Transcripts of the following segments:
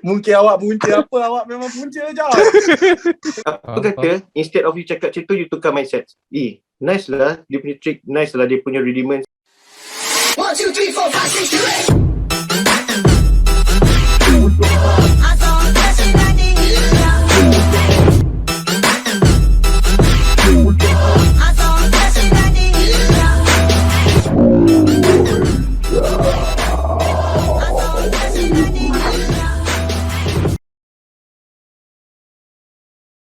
Mungkin awak punca apa, awak memang punca je. Apa kata, instead of you cakap macam tu, you tukar mindset. Nice lah, dia punya trick, nice lah dia punya rudiments. 1, 2, 3, 4, 5, 6, 7, 8.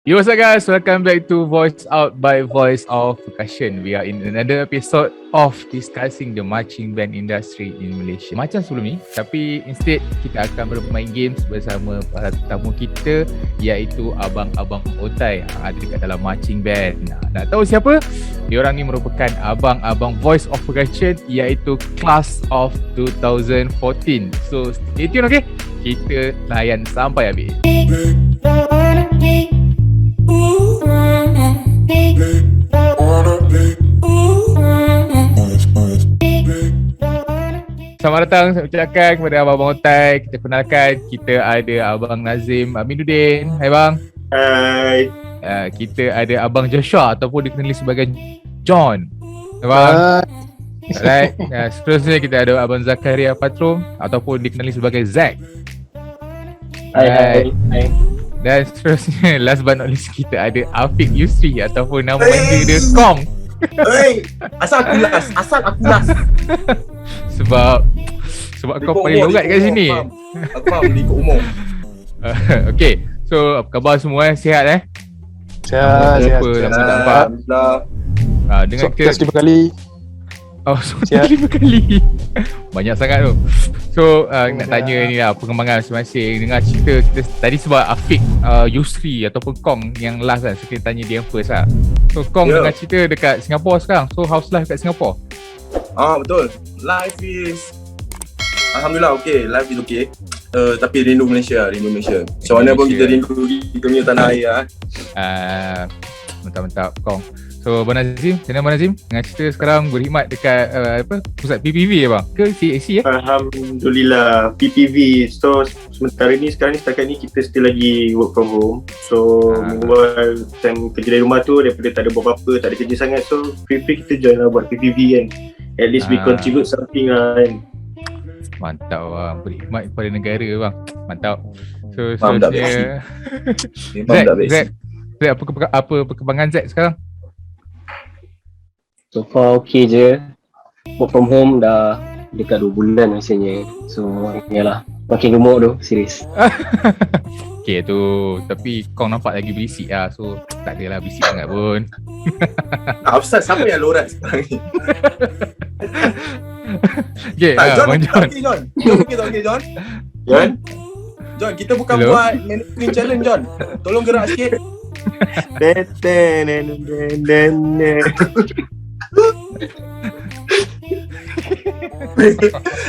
Yo, what's up guys? Welcome back to Voice Out by Voice of Percussion. We are in another episode of discussing the marching band industry in Malaysia. Macam sebelum ni, tapi instead kita akan bermain games bersama para tetamu kita, iaitu abang-abang otai ada dekat dalam marching band. Nak tahu siapa? Diorang ni merupakan abang-abang Voice of Percussion, iaitu Class of 2014. So stay tune, okay? Kita layan sampai habis. Selamat datang, saya ucapkan kepada abang-abang otai. Kita kenalkan, kita ada Abang Nazim Aminuddin. Hai bang. Hai. Kita ada Abang Joshua ataupun dikenali sebagai John. Hai bang. Alright. Seterusnya kita ada Abang Zakaria Patrum ataupun dikenali sebagai Zack. Hai. Dan seterusnya, last but not least, kita ada Afiq Yusri ataupun nama panggil dia Kong. Hei, asal aku last. Sebab kau paling logat kat sini. Aku faham, dia ikut umur. Okay, so apa khabar semua? Sihat Sihat. Lama tak nampak. Dengan Kelas 5 kali. Oh, Sihat. 5 kali. Banyak sangat tu. So nak tanya ni lah perkembangan masing-masing. Dengar cerita kita tadi sebab Afiq Yusri ataupun Kong yang last kan. So kita tanya dia first lah. So Kong dengar cerita dekat Singapura sekarang. So how's life kat Singapura? Betul. Life is alhamdulillah okay. Life is okay. Tapi rindu Malaysia. Macam mana pun kita rindu kita punya tanah air lah. Mantap Kong. So Abang Nazim, macam mana Abang Nazim? Dengan cerita sekarang berkhidmat dekat pusat PPV bang? Ke CAC Alhamdulillah, PPV. So sementara ni, setakat ni kita still lagi work from home. So meanwhile time kerja dari rumah tu, daripada tak ada buat apa-apa, tak ada kerja sangat, so free kita join lah buat PPV kan. At least we contribute something lah kan. Mantap bang, berkhidmat kepada negara bang. Mantap. So Faham tak, seterusnya Zack, apa perkembangan Zack sekarang? So far okay je. Work from home dah dekat 2 bulan rasanya. So yalah, makin gemuk tu, serius. Okay tu, tapi kau nampak lagi berisik lah. So tak adalah berisik sangat pun. Ustaz, siapa yang lorat sekarang ni? Okay, John, Abang John. Okay, John. John, kita bukan Hello? buat mannequin challenge, John. Tolong gerak sikit.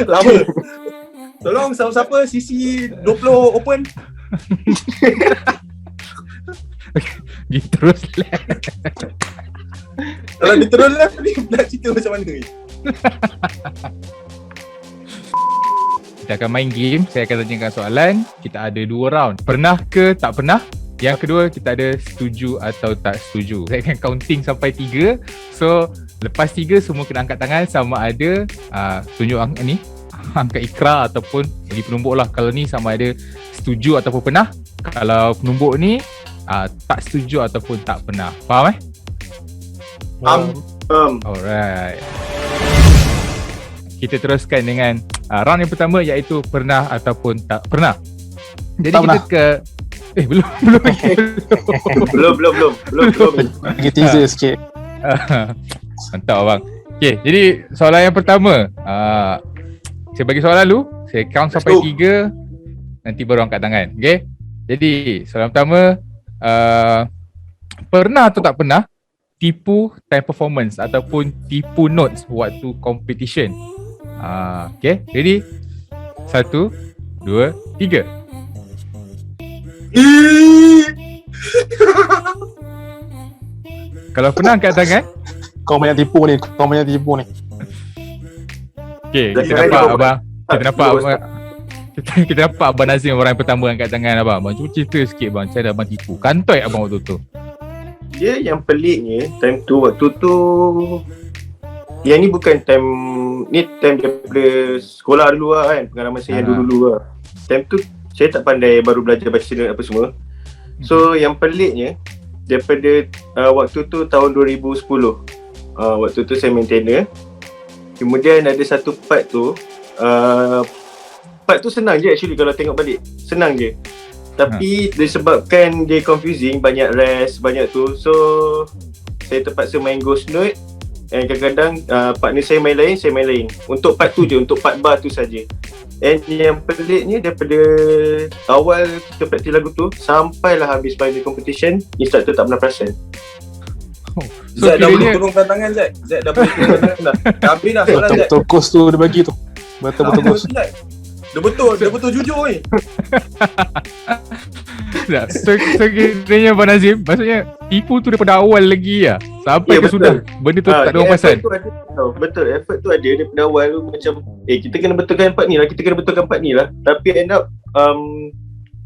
Lama. Tolong siapa-siapa sisi 20 open. Gitu terus lah. Kalau dia terus left ni nak cerita macam mana ni? Kita akan main game. Saya akan tanyakan soalan. Kita ada 2 round. Pernah ke tak pernah? Yang kedua, kita ada setuju atau tak setuju. Saya akan counting sampai 3. So lepas 3 semua kena angkat tangan sama ada tunjuk ni angkat ikrar ataupun bagi penumbuk lah. Kalau ni sama ada setuju ataupun pernah. Kalau penumbuk ni tak setuju ataupun tak pernah. Faham Alright. Kita teruskan dengan round yang pertama, iaitu pernah ataupun tak pernah. Jadi Tak kita pernah. ke belum Belum. Bagi teaser sikit. Mantap abang. Okay, jadi soalan yang pertama, saya bagi soalan dulu. Saya count sampai 3, nanti baru angkat tangan. Okay. Jadi soalan pertama, pernah atau tak pernah tipu time performance ataupun tipu notes waktu competition? Okay, ready? 1, 2, 3. Kalau pernah angkat tangan. Kau banyak tipu ni. Okay, Dah kita kira nampak kau- abang. Kita nampak kita dapat Abang Nazim orang pertama angkat tangan abang. Abang cuba cerita sikit bang, macam mana abang tipu. Kantoi abang waktu tu. Dia yang peliknya waktu tu yang ni bukan time daripada sekolah dulu lah kan, pengalaman saya yang dulu lah. Time tu saya tak pandai, baru belajar baca dan apa semua. So yang peliknya daripada waktu tu tahun 2010, waktu tu saya maintainer. Kemudian ada satu part tu senang je actually kalau tengok balik, senang je. Tapi disebabkan dia confusing, banyak rest, banyak tu, so saya terpaksa main ghost note. And kadang-kadang partner saya main lain. Untuk part tu je, untuk part bar tu saja. And yang peliknya daripada awal kita praktis lagu tu sampailah habis final competition, instructor tak pernah perasan. So Zack dah boleh kiranya turunkan tangan Zack. Zack dah boleh turunkan tangan dah. Dah habis dah soalan Zack. Betul kos tu dia bagi tu. Betul kos. Zack. Dia betul jujur ni. tak. So kiranya Abang Nazim, maksudnya tipu tu daripada awal lagi lah sampai ke betul. sudah benda tu tak ada orang perasan. Betul, effort tu ada daripada awal tu, macam kita kena betulkan part ni lah, tapi end up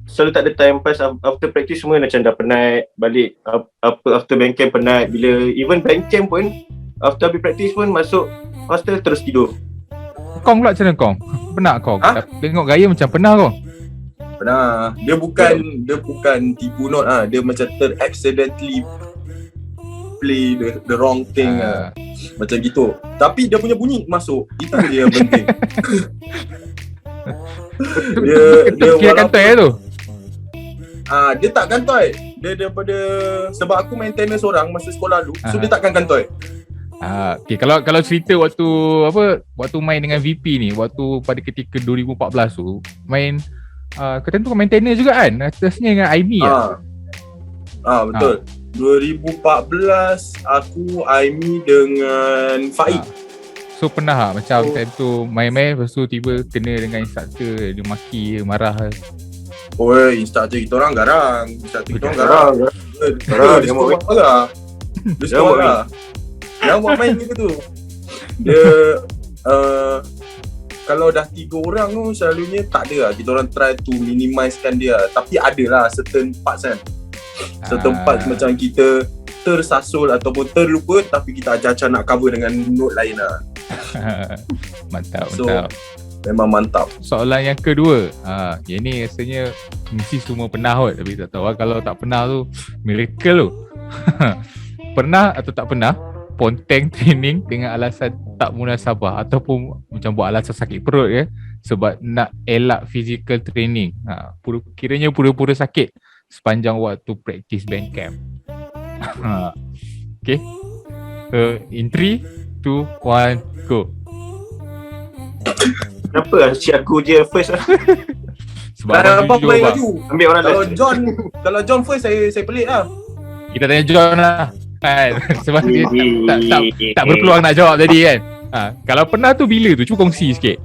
selalu tak ada time pass. After practice semua macam dah penat balik, after band camp penat, bila even band camp pun after habis practice pun masuk hostel terus tidur. Kong pula macam mana Kong? Penat Kong? Tengok gaya macam pernah Kong. Pernah. Dia bukan tipu note ah, dia macam accidentally play the wrong thing macam gitu. Tapi dia punya bunyi masuk. Itu je yang penting. dia kira kantoi tu. Dia tak kantoi. Dia daripada sebab aku maintenance orang masa sekolah dulu, so dia takkan kantoi. Okay, kalau cerita waktu main dengan VP ni, waktu pada ketika 2014 tu main kata tu maintenance juga kan, atasnya dengan Aimi betul. 2014 aku Aimi dengan Faik. So pernah macam time tu main-main, lepas tu tiba kena dengan instructor, dia maki, marah. Oi, instructor kita orang garang. Dia Dia suka marah. Dia suka marah. Yang buat main gitu tu. Dia kalau dah 3 orang tu selalunya tak ada lah. Kita orang try to minimizekan dia. Tapi ada lah certain parts kan. Certain parts macam kita tersasul ataupun terlupa, tapi kita acah-acah nak cover dengan note lain lah. Mantap. Memang mantap. Soalan yang kedua, yang ni rasanya mesti semua pernah kot, tapi tak tahu kalau tak pernah tu miracle tu. Pernah atau tak pernah ponteng training dengan alasan tak munasabah ataupun macam buat alasan sakit perut ke, sebab nak elak physical training, kiranya pura-pura sakit sepanjang waktu practice band camp. Okay, in 3, 2, 1, go. Kenapa lah si aku je first lah. Sebab abang jujur bang. Ambil orang Kalau lain. Kalau John first saya pelik lah. Kita tanya John lah kan. Sebab dia tak berpeluang nak jawab tadi kan. Kalau pernah tu bila tu? Cuba kongsi sikit.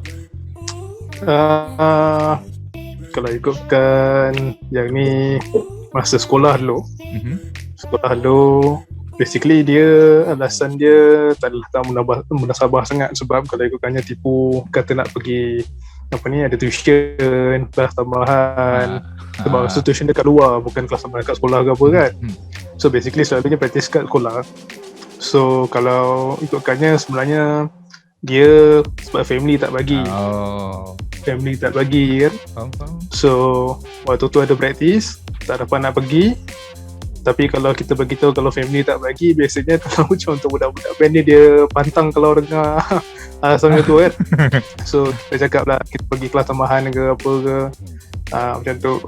Kalau ikutkan yang ni masa sekolah dulu. Sekolah dulu basically dia alasan dia tak munasabah sangat, sebab kalau ikutkannya tipu kata nak pergi ada tuition, kelas tambahan. Sebab tuition dekat luar, bukan kelas tambahan kat sekolah ke apa kan. So basically selalunya praktis kat sekolah. So kalau ikutkannya sebenarnya dia sebab family tak bagi. Family tak bagi kan. So waktu tu ada praktis, tak dapat nak pergi. Tapi kalau kita beritahu kalau family tak bagi, biasanya kalau macam untuk budak-budak band ni dia pantang kalau dengar alasan tu kan. So kita cakap lah kita pergi kelas tambahan ke apa ke, macam tu.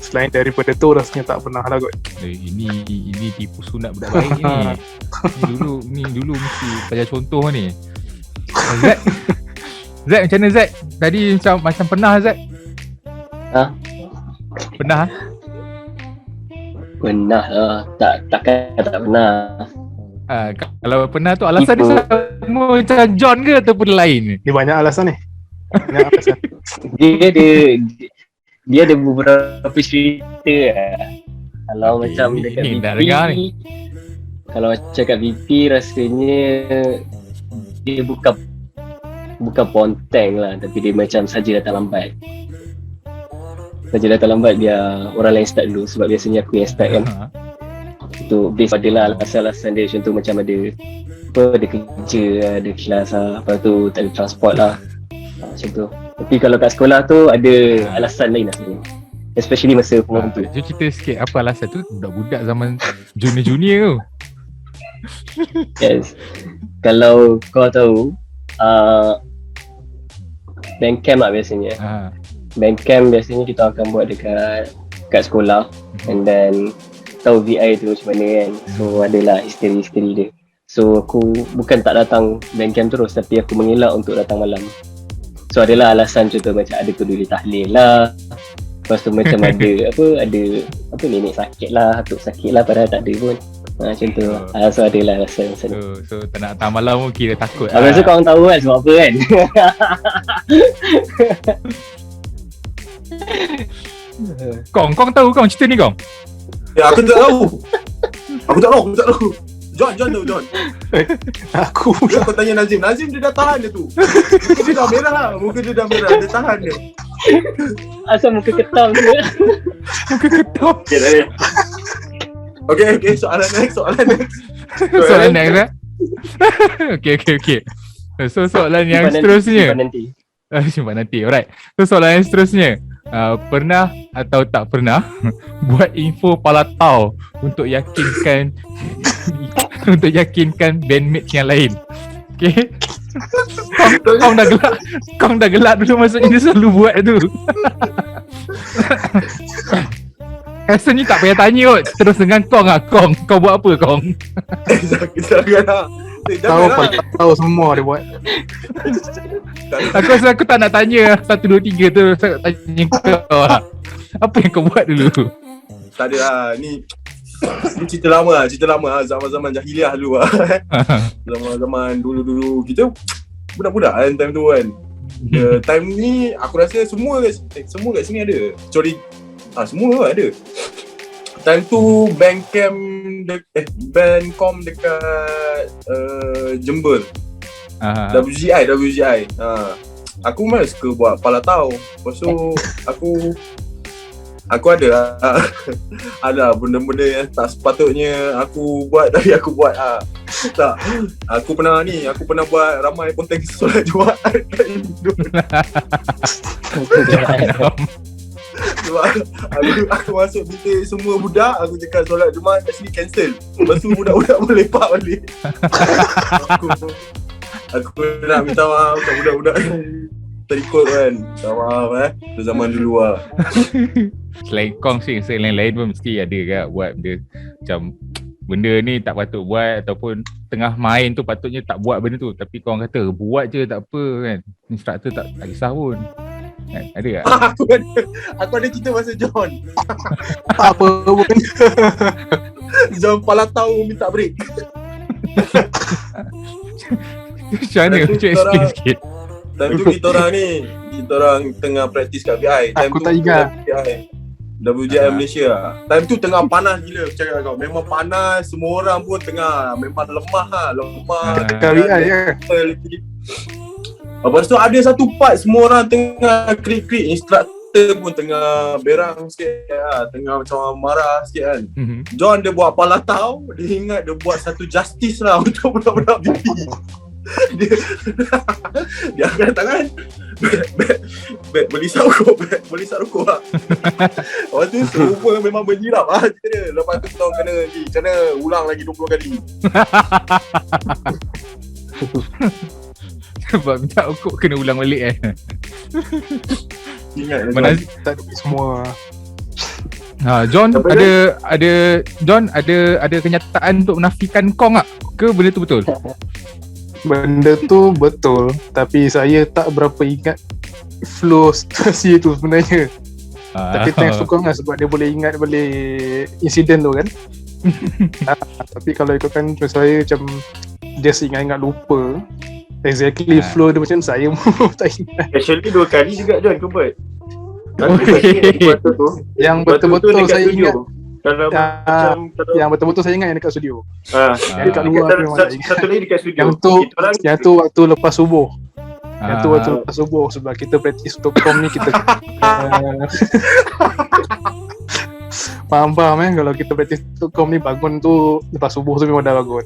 Selain daripada tu rasanya tak pernah lah kot. Ini tipu sunat budak baik ni. Dulu mesti belajar contoh ni. Zack macam mana Zack? Tadi macam pernah Zack? Pernah? Pernah lah, takkan tak pernah. Kalau pernah tu alasan dia sama macam John ke ataupun lain? Dia banyak alasan ni. Banyak alasan. Dia ada beberapa cerita lah. Kalau macam dekat VP, kalau macam kat VP rasanya dia bukan bukan ponteng lah, tapi dia macam saja datang lambat. Saja datang lambat biar orang lain start dulu, sebab biasanya aku yang start kan. Itu based adalah alasan-alasan dia, contoh macam ada kerja, ada kelas lah, lepas tu tak ada transport lah, macam tu. Tapi kalau kat sekolah tu ada alasan lain lah sebenarnya, especially masa form tu. Jom cerita sikit apa alasan tu, budak-budak zaman junior-junior tu. Yes. Kalau kau tahu band camp lah biasanya. Band camp biasanya kita akan buat dekat sekolah, and then tahu VI tu macam mana kan. So adalah histeri-histeri dia. So aku bukan tak datang band camp terus, tapi aku mengelak untuk datang malam. So adalah alasan, contoh macam ada tu dulu tahlil lah. Lepas tu macam ada nenek sakit lah, atuk sakit lah, padahal tak ada pun. Macam tu. So adalah alasan. So tak nak datang malam pun kira takut. Rasa korang tahu kan sebab apa kan. Kong tahu cerita ni Kong? Ya, aku tak tahu. Aku tak tahu. John tahu John. Aku Dia kau tanya Nazim dia dah tahan dia tu. Muka dia dah merah, dia tahan dia. Asal muka ketam tu. Muka ketam. Okay, soalan next. Soalan next lah. Okay. So soalan yang seterusnya. Simpan nanti. Alright. So soalan yang seterusnya. Pernah atau tak pernah buat info palatau untuk yakinkan bandmates yang lain? Okay. Kong dah gelak dulu, maksudnya dia selalu buat tu. Rasanya tak payah tanya kot. Terus dengan Kong lah. Kau buat apa Kong? Janganlah. tahu semua dia buat. Aku rasa aku tak nak tanya 1, 2, 3 tu. Saya tanya kau lah. Apa yang kau buat dulu? Tak ada lah. Ni cerita lama lah. Zaman-zaman jahiliah dulu lah. Zaman-zaman dulu. Kita budak-budak kan time tu kan. Time ni aku rasa semua kat sini ada. Kecuali semua ada. Time tu Bandcom dekat Jember. WGI. Aku memang suka buat palatau. Lepas tu aku ada benda-benda yang tak sepatutnya aku buat, tapi aku buat tak. Aku pernah buat ramai ponteng solat Jumaat kat Indo. Sebab aku masuk bilik semua budak, aku cakap solat Jumaat kat sini cancel. Lepas tu budak-budak pun lepak balik. Aku nak minta maaf kat budak-budak terikut kan. Minta maaf tu zaman dulu lah. Selain Kong sih, selain lain pun mesti ada kan buat benda macam benda ni tak patut buat, ataupun tengah main tu patutnya tak buat benda tu, tapi korang kata buat je tak apa kan. Instruktor tak kisah pun. Kan? Ada tak? Aku ada cerita pasal John. Apa pun. John palatau minta break. Macam mana? Macam explain sikit. Time tu kita orang tengah praktis kat VI. Aku tak ingat. WGI Malaysia lah. Time tu tengah panas gila, cakap kau. Memang panas, semua orang pun tengah memang lemah lah. Dekat VI ya. Lepas tu ada satu part semua orang tengah krik-krik, instructor pun tengah berang sikit lah, tengah macam marah sikit kan. John dia buat palatau, dia ingat dia buat satu justice lah untuk budak-budak BP. Dia angkat tangan, belisap rokok lah. Lepas tu semua memang menyirap lah dia. Lepas tu kita kena ulang lagi 20 kali. Sebab minta rokok kena ulang balik Ingat mana Tak ada semua. John ada kenyataan untuk menafikan Kong tak? Ke benda tu betul? Benda tu betul, tapi saya tak berapa ingat flow situasi tu sebenarnya. Tapi thanks to Kong lah, sebab dia boleh ingat balik insiden tu kan. Tapi kalau ikutkan saya macam dia ingat lupa exactly flow dia macam saya pun tak ingat. Actually 2 kali juga John kau buat. Yang betul-betul saya ingat. Kalau yang betul-betul saya ingat yang dekat studio. dekat luar tu memang tak ingat. Satu lagi dekat studio. Yang tu waktu lepas subuh. Yang tu waktu lepas subuh, sebab kita praktis untuk kom ni kita faham kalau kita praktis untuk kom ni bangun tu lepas subuh tu memang dah bangun.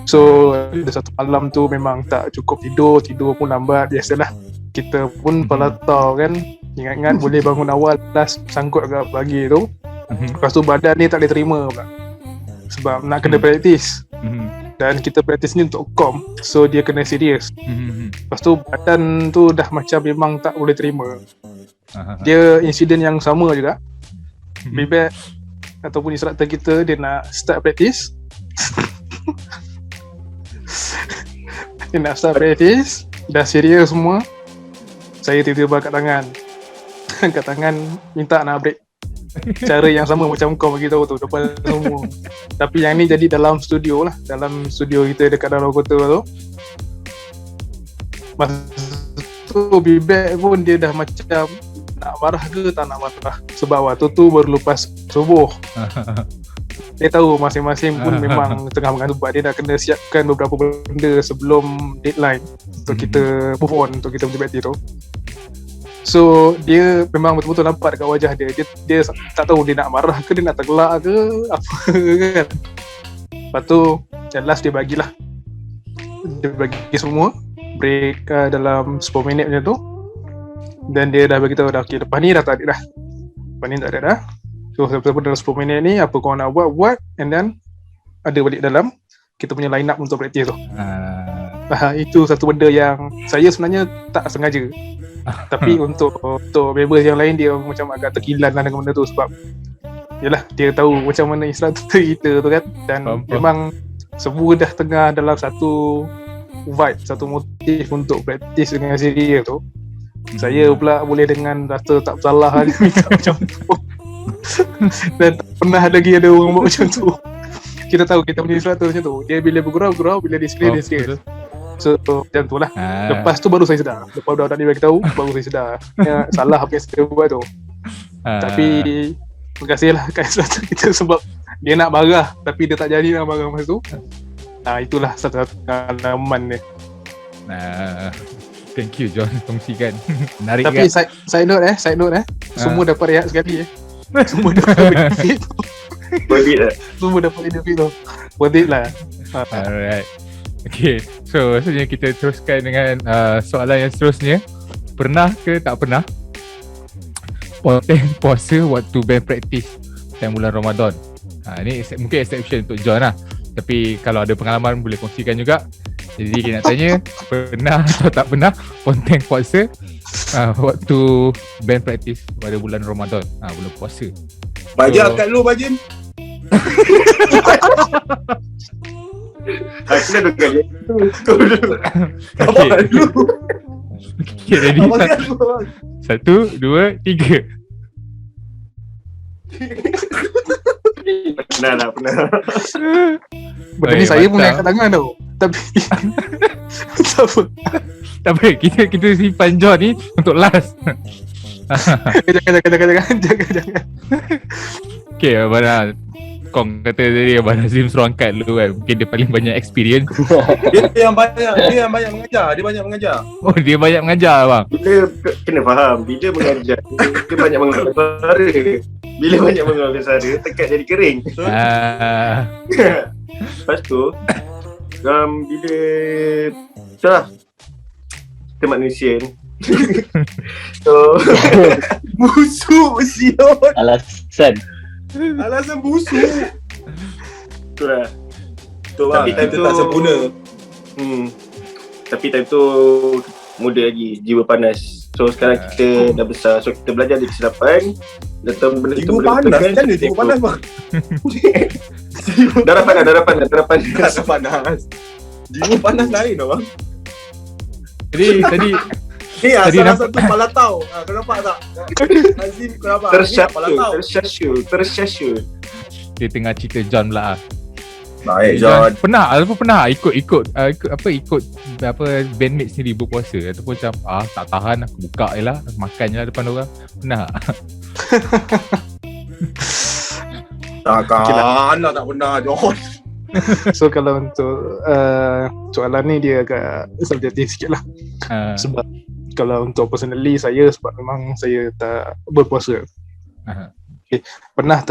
So ada satu malam tu memang tak cukup tidur pun lambat. Biasalah, kita pun pelatau kan, ingat-ingat boleh bangun awal, last sangkut agak pagi tu. Lepas tu badan ni tak boleh terima pula, sebab nak kena praktis. Dan kita praktis ni untuk kom, so dia kena serius. Lepas tu badan tu dah macam memang tak boleh terima. Dia insiden yang sama juga. Bebek ataupun instructor kita, dia nak start praktis. Dia nak start praktis, dah serius semua. Saya tiba-tiba kat tangan minta nak break. Cara yang sama macam kau bagi tahu tu depan semua. Tapi yang ni jadi dalam studio lah, dalam studio kita dekat dalam kota tu. Masa tu Bibek pun dia dah macam nak marah ke tak nak marah, sebab waktu tu baru lepas subuh. Dia tahu masing-masing pun memang tengah mengantuk, sebab dia dah kena siapkan beberapa benda sebelum deadline untuk kita move on, untuk kita punya bakti tu. So dia memang betul-betul nampak dekat wajah dia. Dia tak tahu dia nak marah ke, dia nak tergelak ke apa kan. Lepas tu last dia bagilah, dia bagi semua break dalam 10 minit macam tu. Dan dia dah bagi tahu dah, okay, lepas ni dah tak ada dah. Lepas ni tak ada dah. So dalam 10 minit ni apa kau nak buat, and then ada balik dalam kita punya line up untuk praktis tu. Itu satu benda yang saya sebenarnya tak sengaja. Tapi untuk members yang lain, dia macam agak terkilan lah dengan benda tu, sebab yalah, dia tahu macam mana instructor kita tu kan. Dan memang semua dah tengah dalam satu vibe, satu motif untuk praktis dengan serius tu. Saya pula boleh dengan rasa tak bersalah dia minta macam tu. Dan tak pernah lagi ada orang buat macam tu. Kita tahu kita punya instructor macam tu, dia bila bergurau, bila display dia serius. So macam tu lah. Lepas tu baru saya sedar, lepas dah tak bagi tahu, baru saya sedar salah apa yang saya buat tu. Tapi terima kasih lah kat instructor kita, sebab dia nak marah tapi dia tak jadi nak marah masa tu. Itulah satu-satu pengalaman dia. Thank you John, kongsikan. Menarik. Tapi kan? side note semua dapat rehat sekali semua dapat benefit. Worth it lah. Semua dapat benefit tu. Worth it lah. Alright. Okay, so rasanya kita teruskan dengan soalan yang seterusnya. Pernah ke tak pernah ponteng puasa waktu band practice time bulan Ramadan? Ni mungkin exception untuk John lah, tapi kalau ada pengalaman boleh kongsikan juga. Jadi kita nak tanya, pernah atau tak pernah ponteng puasa waktu band practice pada bulan Ramadan, bulan puasa. Baja kat lu, Bajin. Aku dah kali. Okay, ready? 1, 2, 3. Pernah. Benda ni saya pun angkat tangan tau. Tapi tak apa, kita simpan John ni untuk last. Jangan. Okay, Abang Kong kata tadi Abang Nazim suruh angkat dulu kan. Mungkin dia paling banyak experience. Dia yang banyak mengajar. Dia banyak mengajar. Oh, dia banyak mengajar abang. Bila kena faham, bila mengajar dia banyak mengeluarkan suara. Bila banyak mengeluarkan suara, tekak jadi kering. Lepas tu bila itulah kita manusia ni. So Busuk siot. Alasan busuk. Itulah. Tapi time tu tak sempurna. Tapi time tu muda lagi, jiwa panas. So sekarang kita dah besar, so kita belajar dari kesilapan. Datang benda Jiwa panas kan? Macam mana jiwa panas bang? Darah panas. Darah panas. Jiwa panas lain bang. Tadi Ni salah satu palatau. Kau nampak tak? Azim, kau nampak? Tersyasyul. dia tengah cerita John pula. Baik John. Pernah ikut bandmate sendiri berpuasa ataupun macam tak tahan aku buka je lah, makan je lah depan orang. Pernah Takkan lah tak pernah John. So kalau untuk soalan ni dia agak subjektif sikit lah. Sebab kalau untuk personally saya, sebab memang saya tak berpuasa. Okay. Pernah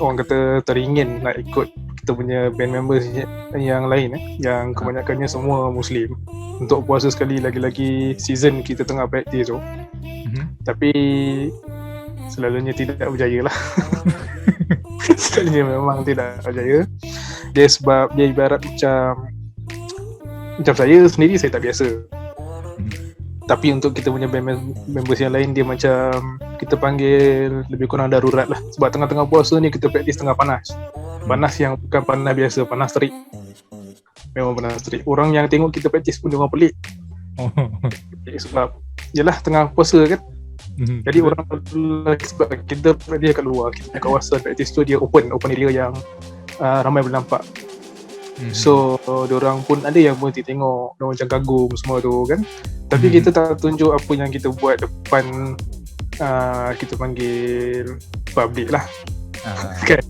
orang kata teringin nak ikut kita punya band members yang lain yang kebanyakannya semua Muslim, untuk puasa sekali, lagi-lagi season kita tengah practice tu. Tapi selalunya tidak berjaya lah. Selalunya memang tidak berjaya. Dia sebab dia ibarat macam saya sendiri, saya tak biasa. Tapi untuk kita punya band members yang lain, dia macam kita panggil lebih kurang darurat lah. Sebab tengah-tengah puasa ni kita praktis tengah panas. Panas yang bukan panas biasa, panas terik. Memang panas terik. Orang yang tengok kita praktis pun dia orang pelik. Sebab yelah tengah puasa kan. Jadi orang sebab kita praktis kat luar, kita kawasan praktis tu dia open area yang ramai boleh nampak. So diorang pun ada yang berhenti tengok, diorang macam kagum semua tu kan. Tapi kita tak tunjuk apa yang kita buat depan kita panggil public lah. Kan.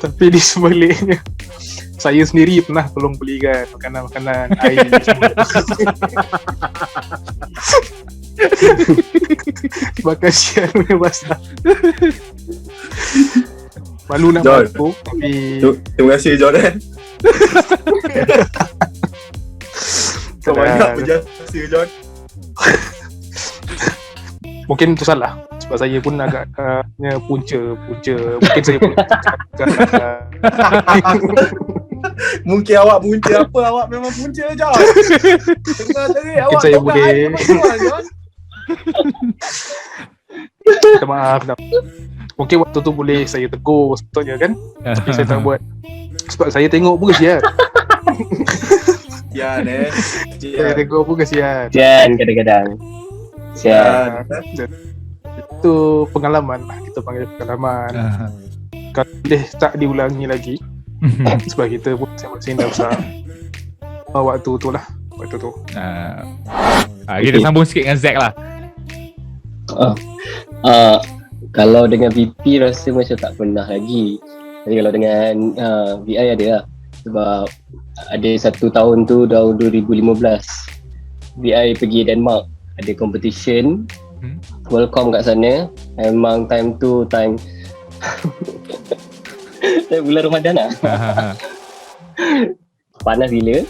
Tapi di sebaliknya, saya sendiri pernah tolong belikan makanan-makanan, air semua. Sebab kasihan punya pasal. Malu nak malu, tapi terima kasih Jordan. Kau banyak berjasa John. mungkin tu salah. Sebab saya pun agak punca. Mungkin saya pun mungkin awak punca apa, awak memang punca John. Tengah tadi awak saya boleh. John. Minta maaf. Mungkin waktu tu boleh saya tegur sepatutnya kan. Tapi saya tak buat. Sebab saya tengok pun kesian. Kesian Saya tengok pun kesian. Kesian kadang-kadang. Kesian. Itu pengalaman lah. Kita panggil pengalaman. Kalau boleh tak diulangi lagi. Sebab kita pun masing-masing dah besar. Waktu tu lah. Waktu tu. Kita sambung sikit dengan Zack lah. Kalau dengan VP rasa macam tak pernah lagi. Tapi kalau dengan VI ada lah. Sebab ada satu tahun tu, tahun 2015, VI pergi Denmark, ada competition, welcome kat sana. Memang time tu time bulan Ramadan lah. Panas gila.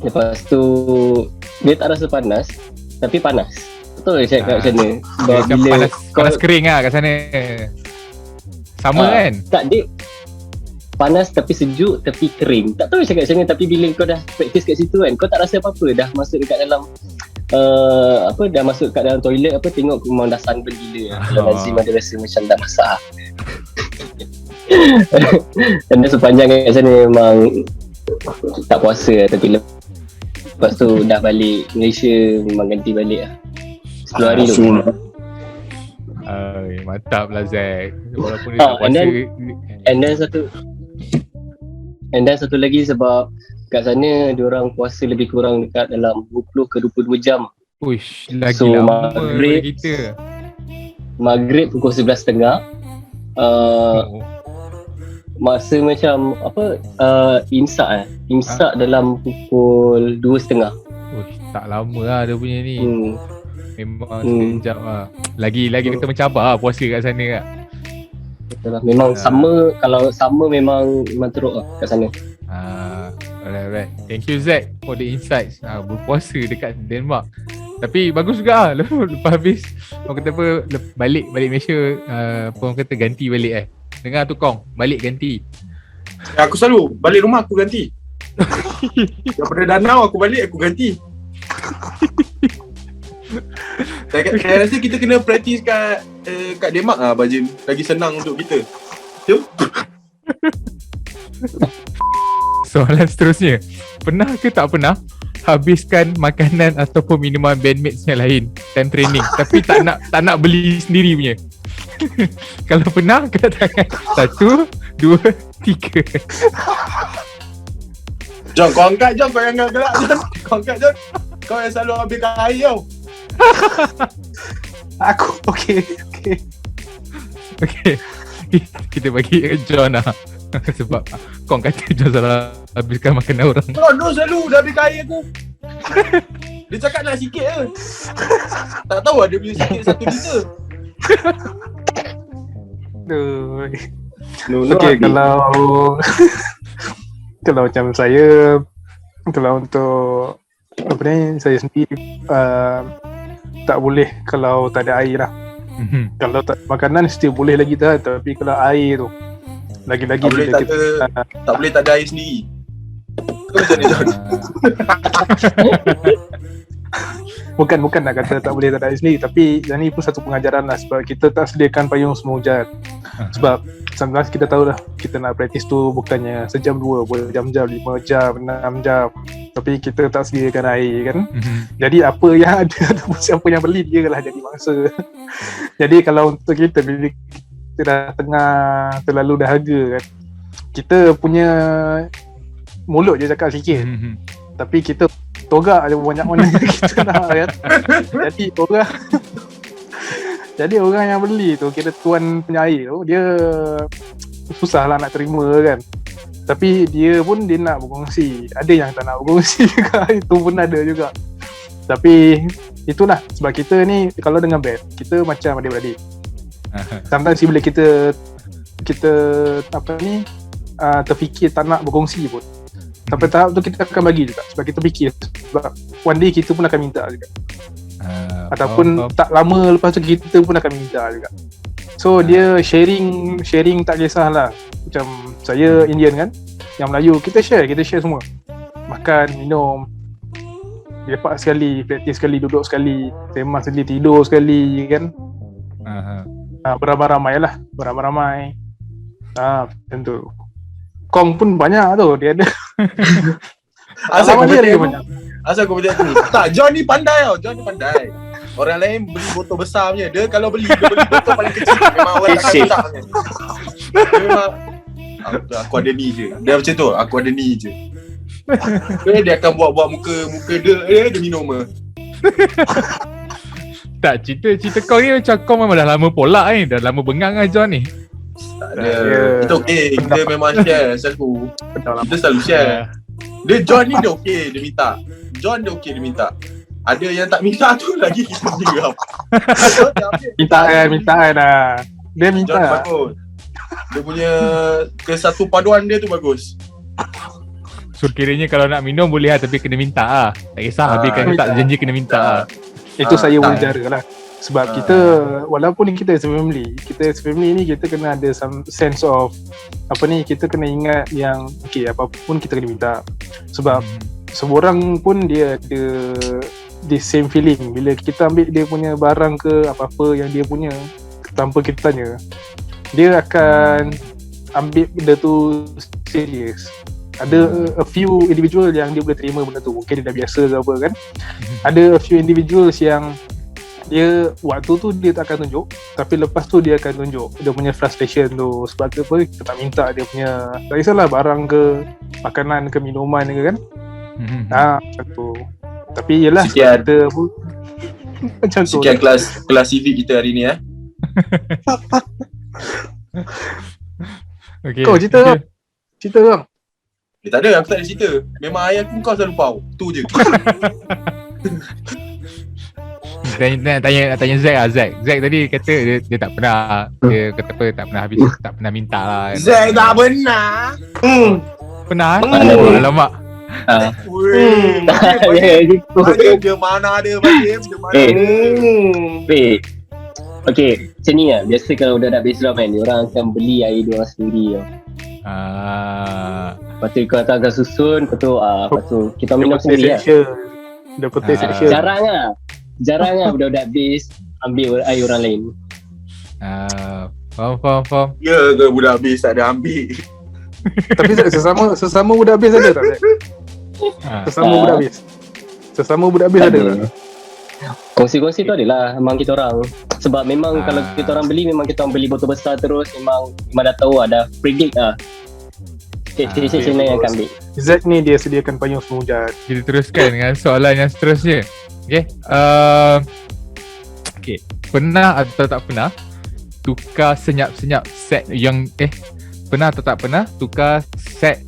Lepas tu dia tak rasa panas, tapi panas. Betul saya kat sana. Sebab bila panas kering lah kat sana. Sama kan? Tak, dia panas tapi sejuk tapi kering. Tak tahu cakap macam mana, tapi bila kau dah practice kat situ kan, kau tak rasa apa-apa. Dah masuk dekat dalam dah masuk kat dalam toilet tengok memang dah sunburn gila. Kalau Nazim ada rasa macam dah masak. Dan sepanjang kat sana memang tak puasa, tapi lepas tu dah balik Malaysia memang ganti balik lah 10 hari tu. Mantap lah Zack. Walaupun dia tak puasa. And then satu lagi sebab kat sana diorang puasa lebih kurang dekat dalam 20 ke 22 jam. Uish, lagi so, lama daripada kita. Maghrib pukul 11.30. Masa macam imsak dalam pukul 2.30. Uish, tak lama lah dia punya ni. Memang sekejap lah. Lagi kita mencabar lah puasa kat sana kan. Betul lah. Memang kalau summer memang teruk lah kat sana. Alright. Thank you Zack for the insights. Berpuasa dekat Denmark. Tapi bagus juga lah. Lepas habis orang kata apa, balik Malaysia, orang kata ganti balik Dengar tu Kong, balik ganti. Aku selalu balik rumah aku ganti. Daripada danau aku balik aku ganti. Saya rasa kita kena praktis kat Denmark lah Bajim. Lagi senang untuk kita. Jom. Soalan seterusnya, pernah ke tak pernah habiskan makanan ataupun minuman bandmates yang lain time training tapi tak nak beli sendiri punya? Kalau pernah, katakan 1, 2, 3. Jom kau angkat Jom, kau yang gelak Jom. Kau angkat Jom. Kau yang selalu habiskan air tau. Aku okay. Kita bagi John lah. Sebab kau kata John salah habiskan makanan orang. Ronaldo selalu dah habis air aku. Dia cakap nak sikit je. Tak tahu ada beli sikit 1 liter. Aduh. No, Okay, kalau macam saya, kalau untuk apa ni, saya sendiri tak boleh kalau tak ada air lah. Kalau tak makanan still boleh lagi dah, tapi kalau air tu lagi-lagi Tak boleh bila tak boleh tak ada air sendiri. Kau macam ni John? bukan nak kata tak boleh tak ada air sendiri, tapi yang ni pun satu pengajaran lah, sebab kita tak sediakan payung semua hujan. Sebab sometimes kita tahu dah, kita nak practice tu bukannya sejam 2, berjam-jam, 5 jam, 6 jam, tapi kita tak sediakan air kan. Jadi apa yang ada ataupun siapa yang beli, dia lah jadi mangsa. Jadi kalau untuk kita, bila kita dah tengah terlalu dahaga kan, kita punya mulut je cakap sikit, tapi kita togak je banyak mana kita nak kan. Jadi orang yang beli tu, kira tuan penyair tu, dia susah lah nak terima kan. Tapi dia pun dia nak berkongsi. Ada yang tak nak berkongsi juga, itu pun ada juga. Tapi itulah, sebab kita ni kalau dengan band, kita macam adik-beradik. Sometimes bila kita apa ni, terfikir tak nak berkongsi pun, sampai tahap tu kita akan bagi juga, sebab kita fikir sebab one day kita pun akan minta juga. Ataupun tak lama lepas tu kita pun akan minta juga. So dia sharing tak kisahlah. Macam saya Indian kan, yang Melayu kita share semua. Makan, minum, lepak sekali, praktis sekali, duduk sekali, sembang sekali, tidur sekali kan. Beramai-ramai lah, beramai-ramai. Macam tu. Kong pun banyak tu, dia ada. Asal kau dia macam banyak. Asal kau macam tu. Tak, John ni pandai tau. John ni pandai. Orang lain beli botol besar punya. Dia kalau beli, dia beli botol paling kecil. Memang orang tak minta punya. Dia memang aku ada ni je. Dia macam tu, aku ada ni je. Dia akan buat muka dia minum ke. Tak, cerita kau ni macam kau memang dah lama polak ni. Dah lama bengang lah John ni. Tak ada. Kita okey. Kita memang share selalu. Kita selalu share. Dia John ni dia okey, dia minta. John dia okey, dia minta. Ada yang tak minta tu lagi kita geram. Minta lah. Dia minta. John bagus. Dia punya kesatupaduan dia tu bagus. So kiranya kalau nak minum boleh lah, tapi kena minta lah. Tak kisah habiskan ke tak, janji kena minta lah. Itu saya wajar lah. Sebab kita, walaupun kita as a family ni kita kena ada some sense of apa ni, kita kena ingat yang okay, apapun kita kena minta. Sebab seorang pun dia ada the same feeling bila kita ambil dia punya barang ke apa-apa yang dia punya tanpa kita tanya, dia akan ambil benda tu serius. Ada a few individual yang dia boleh terima benda tu, mungkin dia dah biasa ke apa kan. Ada a few individuals yang dia waktu tu dia tak akan tunjuk, tapi lepas tu dia akan tunjuk dia punya frustration tu. Sebab apa, kita tak minta dia punya, tak kisahlah barang ke, makanan ke, minuman ke kan. Macam tu. Tapi yelah, sekian, kita pun macam tu. Sekian kelas civic kita hari ni Okay. Kau cerita kan? Tak ada, aku tak ada cerita. Memang ayah aku kau selalu pau. Tu je. Tanya Zack lah. Zack tadi kata dia tak pernah. Dia kata apa, tak pernah habis, tak pernah minta lah. Zack tak pernah. Pernah? Alamak. Dia mana ada Badim. Okay, macam ni lah. Biasa kalau udah nak base drum kan, diorang akan beli air diorang sendiri tau. Lepas tu kau akan susun, lepas tu kita minum sendiri lah. Dia petik section. Jarang lah budak-budak base ambil air orang lain. Faham. Ya ke budak base tak ada ambil. Tapi sesama budak base ada tak? Sesama budak base ada tak? Kongsi-kongsi tu adalah memang kita orang. Sebab memang kalau kita orang beli, memang kita orang beli botol besar terus. Memang dah tahu dah predict lah station yang akan ambil. Zack ni dia sediakan payung semua hujan. Kita teruskan dengan soalan yang seterusnya. Okay, pernah atau tak pernah tukar senyap-senyap set yang pernah atau tak pernah tukar set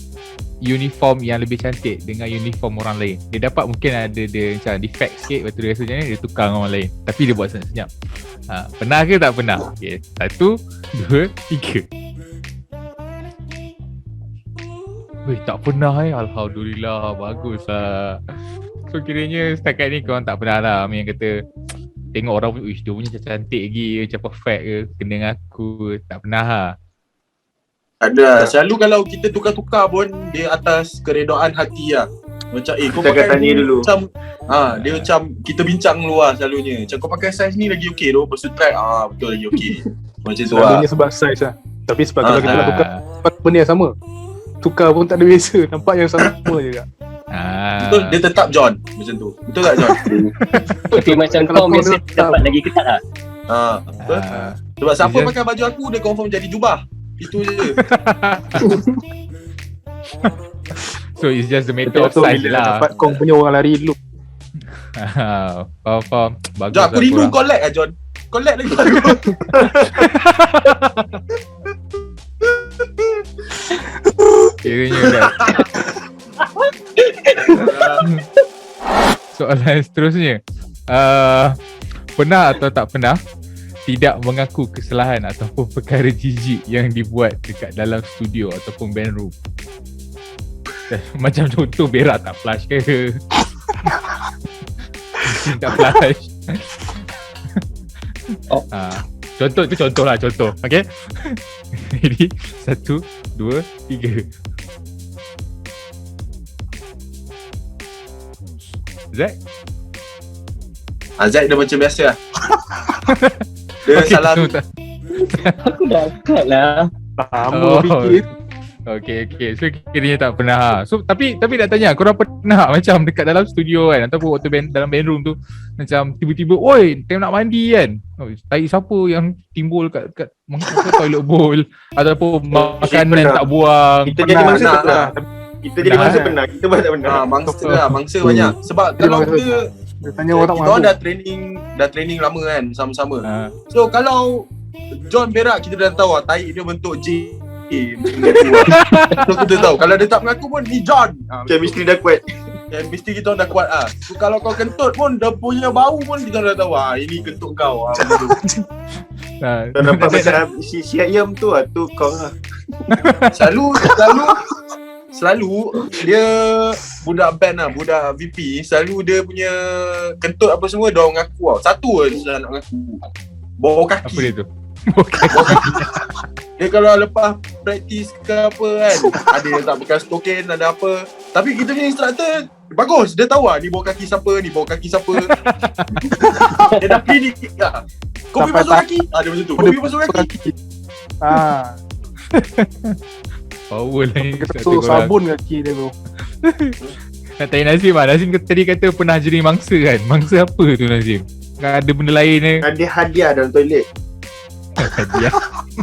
uniform yang lebih cantik dengan uniform orang lain? Dia dapat mungkin ada dia macam defect sikit, lepas tu dia rasa macam ni, dia tukar dengan orang lain, tapi dia buat senyap-senyap. Pernah ke tak pernah? Okay, 1, 2, 3. Weh, tak pernah Alhamdulillah, bagus lah. So kiranya setakat ni korang tak pernah lah yang kata tengok orang pun, dia punya macam cantik lagi, macam perfect ke, kena dengan aku. Tak pernah lah. Ada. Selalu kalau kita tukar-tukar pun dia atas keredaan hati lah. Macam kau Kita akan pakai tanya ni dulu. Macam dia macam kita bincang luar selalunya. Macam kau pakai saiz ni lagi okey tu, lepas tu try betul lagi okey. Macam tu lah. Selalunya sebab saiz lah. Tapi sebab kalau kita nak tukar benda yang sama, tukar pun tak ada beza, nampak yang sama juga. Betul, dia tetap John macam tu. Betul tak John? Tapi macam kau mesti dapat lagi ketat lah. Betul. Sebab siapa pakai baju aku dia confirm jadi jubah. Itu je. So it's just the matter Betul of size bila lah. dapat kau punya orang lari look. Faham. Bagus John, aku lah rindu korang. collect lah John. Collect lagi aku. Kiranya dah. Soalan seterusnya, pernah atau tak pernah tidak mengaku kesalahan ataupun perkara jijik yang dibuat dekat dalam studio ataupun band room? Macam contoh berak tak flush ke, mesin tak flush. Contoh tu contoh lah, contoh. Okay. Jadi 1, 2, 3. Zack? Zack dia macam biasa lah. Dia salah. Aku dah cut lah. Lama fikir. Okay. So kiranya tak pernah. So tapi nak tanya, korang pernah macam dekat dalam studio kan, ataupun waktu dalam band room tu, macam tiba-tiba, oi, time nak mandi kan, tai siapa yang timbul kat toilet bowl, ataupun makanan pernah. tak buang. Kita jadi mangsa tak pernah. Kita jadi Pernah, mangsa kan? pernah. Kita buat tak pernah. Mangsa banyak. Sebab kalau kita Dia tanya orang tak kita orang mampu. dah training lama kan sama-sama. Ah. So kalau John berak kita dah tahu tahi dia bentuk J. Macam tu lah. So kita tahu kalau dia tak mengaku pun ni John. Chemistry dah kuat. Mesti kita orang dah kuat ah. So kalau kau kentut pun dah punya bau pun kita dah tahu ini kentut kau macam tu. Kau nampak macam si ayam tu tu kau lah. Selalu dia budak band lah, budak VP, selalu dia punya kentut apa semua dia orang mengaku tau. Satu je dia nak mengaku. Bau kaki. Apa dia tu? Dia kalau lepas praktis ke apa kan, ada yang tak bekas token, ada apa. Tapi kita punya instructor bagus, dia tahu lah ni bau kaki siapa, ni bau kaki siapa. Dia dah klinik lah. Kopi Sampai basuh kaki, dia macam tu. Kopi basuh kaki. Power lah ni. Kita suruh sabun kaki dia tu. Nak tanya Nazim lah. Nazim tadi kata pernah jadi mangsa kan. Mangsa apa tu Nazim? Kan ada benda lain ni. Ada hadiah dalam toilet. Hadiah.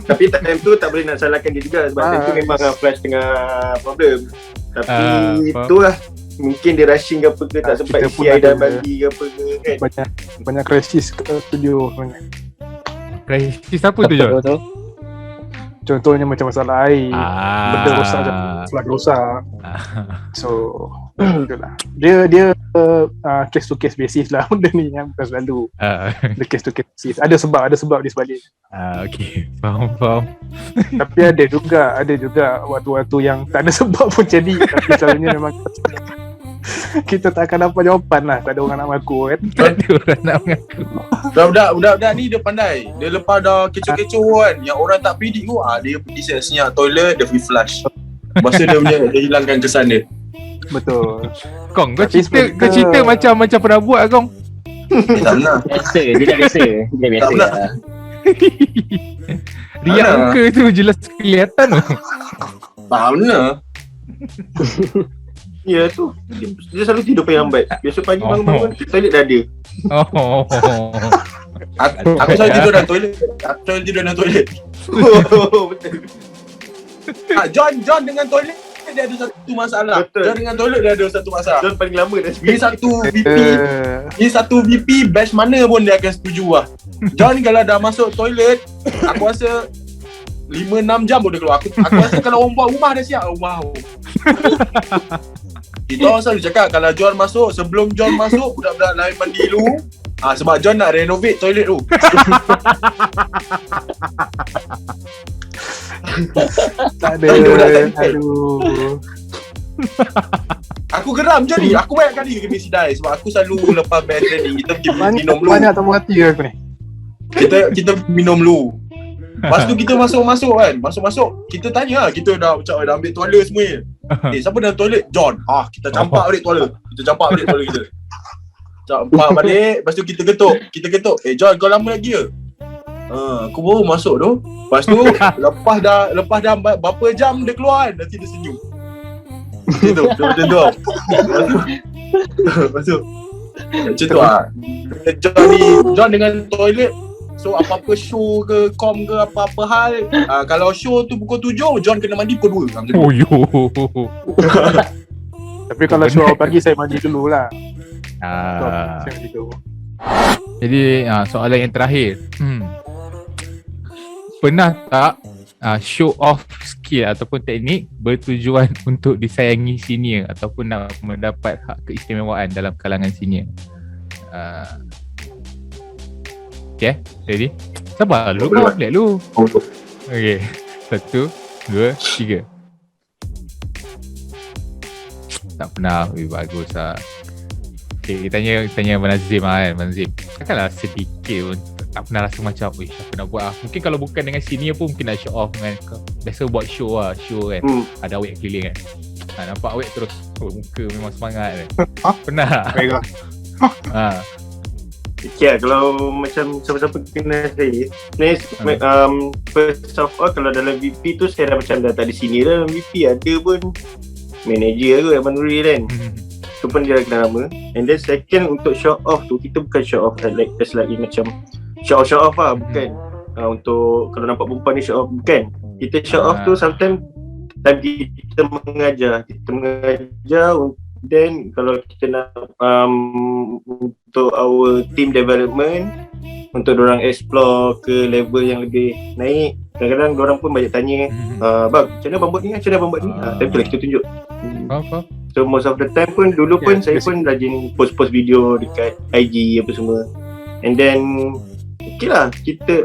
Tapi time tu tak boleh nak salahkan dia juga. Sebab time tu memang flash tengah problem. Tapi itulah, mungkin dia rushing ke apa ke, tak sempat kita pun isi air ada dalam mandi ke apa ke kan. Banyak crisis kat studio sebenarnya. Krisis apa tu John? Betul. Contohnya macam masalah air, benda rosak je, selagi rosak. So itulah. Dia case to case basis lah benda ni yang bukan selalu. The case to case basis. Ada sebab di sebalik. Okay, faham. Tapi ada juga waktu-waktu yang tak ada sebab pun jadi. Tapi selalunya memang kita tak akan dapat jawapan lah. Tak ada orang nak mengaku kan. Tak ada orang nak mengaku. Budak-budak ni dia pandai. Dia lepas dah kecoh-kecoh kan, yang orang tak predict tu, dia pergi senyap toilet, dia pergi flush. Lepas tu dia hilangkan kesan dia. Betul. Kong, kau Tapi cerita macam pernah buat Kong. Tak pernah. Biasa, dia dah biasa. Dia biasa pernah. lah. Riak Mana? muka tu jelas kelihatan tu. Tak pernah. Ya tu. Dia selalu tidur paling lambat. Biasa pagi bangun-bangun toilet dah ada. Oh. Aku selalu tidur dalam toilet. Aku selalu tidur dalam toilet. Betul. John dengan toilet dia ada satu masalah. Betul. John dengan toilet dia ada satu masalah. John paling lama dah. Ni satu VP batch mana pun dia akan setuju lah. John kalau dah masuk toilet, aku rasa 5-6 jam boleh keluar. Aku rasa kalau orang buat rumah dah siap. Wow. Kita orang selalu cakap kalau John masuk, sebelum John masuk, budak-budak lain mandi dulu. Sebab John nak renovate toilet tu. Tak ada. Aduh. Aku geram je ni. Aku banyak kali pergi sidai sebab aku selalu lepas band training kita pergi minum dulu. Banyak tamu hati ke aku ni? Kita minum dulu. Lepas tu kita masuk kan. Masuk kita tanya lah. Kita dah macam dah ambil toilet semua ni. Siapa dalam toilet? John. Kita campak balik toilet. Kita. Campak balik. Lepas tu kita ketuk. John, kau lama lagi ke? Aku baru masuk tu. Lepas tu lepas dah berapa jam dia keluar kan, nanti dia senyum. Macam tu. Lepas tu macam tu lah. John dengan toilet. So apa-apa show ke, kom ke, apa-apa hal, kalau show tu pukul 7, John kena mandi pukul 2. Macam tu. Oh yo. Tapi kalau show pagi saya mandi dulu lah. Ah. Saya mandi dulu. Jadi soalan yang terakhir. Pernah tak show off skill ataupun teknik bertujuan untuk disayangi senior ataupun nak mendapat hak keistimewaan dalam kalangan senior? Okay, ready? Sabar lu, kau update lu. Okay, 1, 2, 3. Tak pernah. Bagus lah. Okay, tanya Abang Nazim kan. Abang Nazim, takkanlah sedikit pun tak pernah rasa macam apa nak buat Mungkin kalau bukan dengan senior pun mungkin nak show off kan. Biasa buat show kan. Ada awet keliling kan. Nampak awet terus muka memang semangat kan. Pernah tak? Okay, kalau macam siapa-siapa kenal saya ni, first of all kalau dalam VP tu saya dah macam dah tak ada senior dah dalam VP. Ada pun manager tu Abang Nuri kan. Tu pun dia dah kenal lama. And then second, untuk show off tu, kita bukan show off like just like macam show off lah, bukan. Untuk kalau nampak perempuan ni show off, bukan. Kita show off tu sometimes time kita mengajar. Then kalau kita nak untuk our team development, untuk diorang explore ke level yang lebih naik, kadang-kadang diorang pun banyak tanya, bang, macam mana bang buat ni? Time tu lah kita tunjuk. So most of the time pun, dulu pun saya pun rajin post video dekat IG apa semua. And then okay lah, kita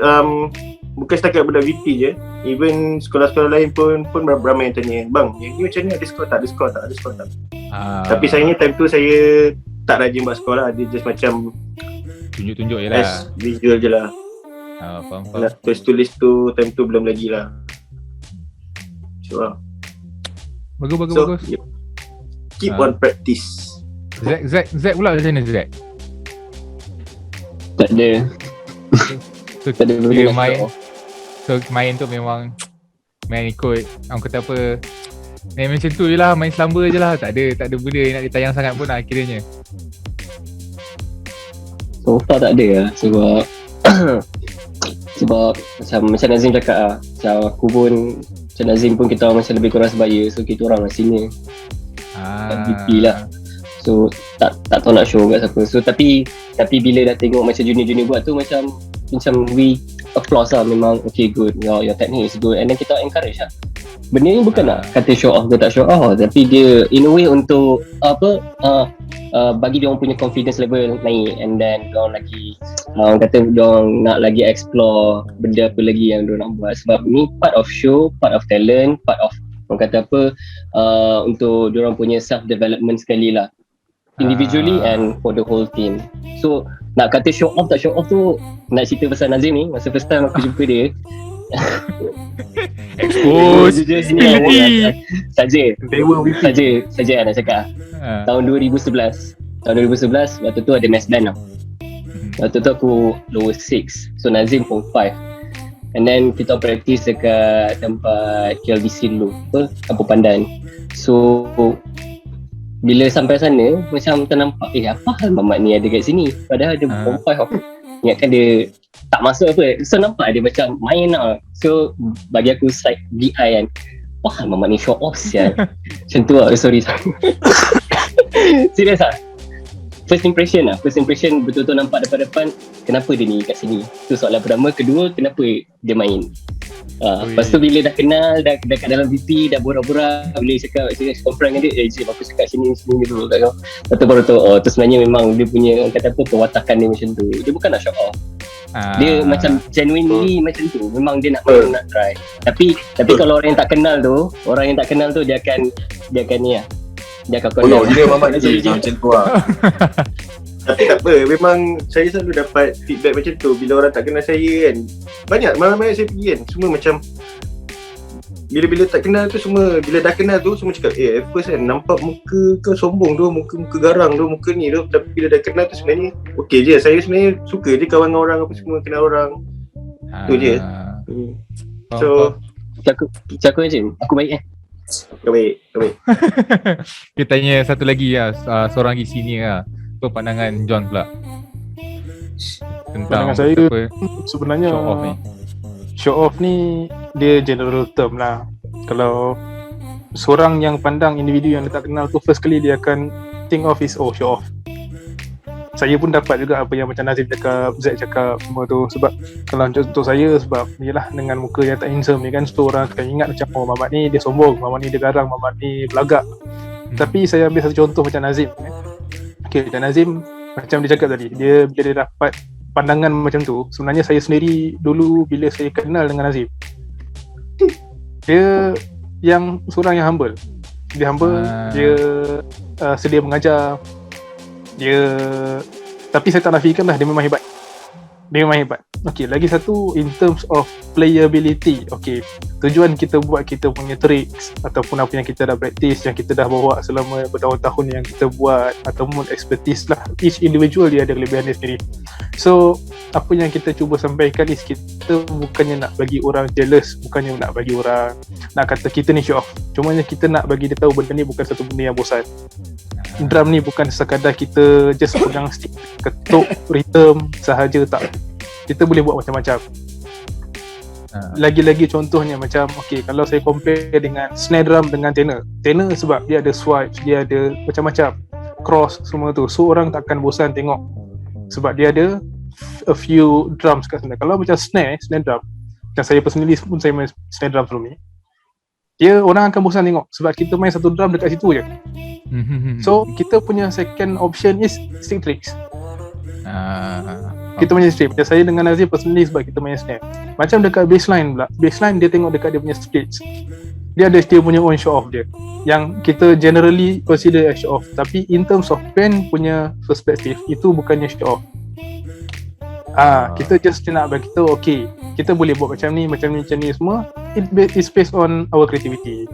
bukan setakat budak VP je, even sekolah-sekolah lain pun ramai yang tanya, bang, yang ni macam ni ada skor tak? Tapi sayangnya time tu saya tak rajin buat sekolah, dia just macam tunjuk-tunjuk je lah, as visual je lah. Faham. Nak tulis tu time tu belum lagi lah. So Bagus. Keep on practice. Zack pula macam mana Zack? Tak ada. So Tak ada benda dia nak main. show off. So main tu memang main ikut orang kata apa, main macam tu je lah, main selamba je lah. Tak ada benda yang nak ditayang sangat pun lah kiranya. So far tak ada lah. Sebab macam Nazim cakap lah, macam aku pun, macam Nazim pun kita orang macam lebih kurang sebaya. So kita orang lah senior, VP lah. So tak tahu nak show kat siapa. So tapi bila dah tengok macam junior buat tu, macam we applause lah. Memang okay, good, your technique is good. And then kita encourage lah. Benda ni bukan nak kata show off ke tak show off, tapi dia in a way untuk bagi dia orang punya confidence level naik. And then dia orang lagi kata dia orang nak lagi explore benda apa lagi yang dia nak buat. Sebab ni part of show, part of talent, part of orang kata apa, untuk dia orang punya self development sekali lah, individually and for the whole team. So nak kata show off tak show off tu, nak cerita pasal Nazim ni, masa first time aku jumpa dia Expose sini saja nak cakap tahun 2011 waktu tu ada mass band tau. Waktu tu aku lower 6, so Nazim form 5. And then kita practice dekat tempat KLDC dulu, Kampung Pandan. So bila sampai sana macam ternampak, apa hal Mamat ni ada kat sini, padahal dia form 5 aku ingatkan dia tak masuk apa. So nampak dia macam main lah. So bagi aku side DI kan, wah Mamat ni show off sial. Macam tu lah, sorry. Serius lah. First impression betul-betul nampak depan-depan, kenapa dia ni kat sini. Tu soalan pertama. Kedua, kenapa dia main. Lepas tu bila dah kenal, dah kat dalam VP, dah borak-borak, bila cakap konfront dengan dia, Jim aku cakap sini dulu kat kau. Lepas tu baru tu, tu sebenarnya memang dia punya kata apa, perwatakan dia macam tu. Dia bukan nak show off. Dia macam genuinely macam tu. Memang dia nak try. Tapi kalau orang yang tak kenal tu, dia akan ni lah. Dia akan Oh, dia Mamat je macam tu lah. Tapi tak apa, memang saya selalu dapat feedback macam tu bila orang tak kenal saya kan. Banyak, malam-malam saya pergi kan, semua macam bila tak kenal tu semua, bila dah kenal tu semua cakap, at first kan nampak muka kau sombong tu, muka garang tu, muka ni tu. Tapi bila dah kenal tu sebenarnya okey je, saya sebenarnya suka je kawan dengan orang apa semua, kenal orang. Tu je. So Aku macam aku baik baik. Kita tanya satu lagi lah, seorang lagi senior lah. Apa pandangan John pula tentang Pandangan saya apa sebenarnya show off ni? dia general term lah. Kalau seorang yang pandang individu yang dia tak kenal tu, first kali dia akan think of is show off. Saya pun dapat juga apa yang macam Nazim cakap, Zack cakap semua tu. Sebab kalau contoh saya, sebab yelah dengan muka yang tak handsome ni kan, so orang akan ingat macam Mamat ni dia sombong, Mamat ni dia garang, Mamat ni belagak. Tapi saya ambil satu contoh macam Nazim. Okay, dan Nazim macam dia cakap tadi, dia bila dia dapat pandangan macam tu, sebenarnya saya sendiri dulu bila saya kenal dengan Nazim, dia yang seorang yang humble. Dia humble, dia sedia mengajar. Tapi saya tak nafikan lah, dia memang hebat. Okay, lagi satu in terms of playability. Okay, tujuan kita buat kita punya tricks ataupun apa yang kita dah practice, yang kita dah bawa selama bertahun-tahun yang kita buat, ataupun expertise lah, each individual dia ada kelebihan dia sendiri. So apa yang kita cuba sampaikan is kita bukannya nak bagi orang jealous, bukannya nak bagi orang nak kata kita ni show off. Cumanya kita nak bagi dia tahu benda ni bukan satu benda yang bosan. Drum ni bukan sekadar kita just pegang stick, ketuk rhythm sahaja, tak. Kita boleh buat macam-macam. Lagi-lagi contohnya macam, okay, kalau saya compare dengan snare drum dengan tenor sebab dia ada swipes, dia ada macam-macam cross semua tu, so orang takkan bosan tengok sebab dia ada a few drums kat sana. Kalau macam snare drum, macam saya personally pun saya main snare drum sebelum ni, dia orang akan bosan tengok sebab kita main satu drum dekat situ je. So kita punya second option is stick tricks. Kita main strip. Macam saya dengan Nazim personally sebab kita main snare. Macam dekat bassline pula, bassline dia tengok dekat dia punya splits, dia ada dia punya own show off dia, yang kita generally consider as show off. Tapi in terms of band punya perspective, itu bukannya show off. Kita just nak bagi tahu, okay, kita boleh buat macam ni semua. It's based on our creativity.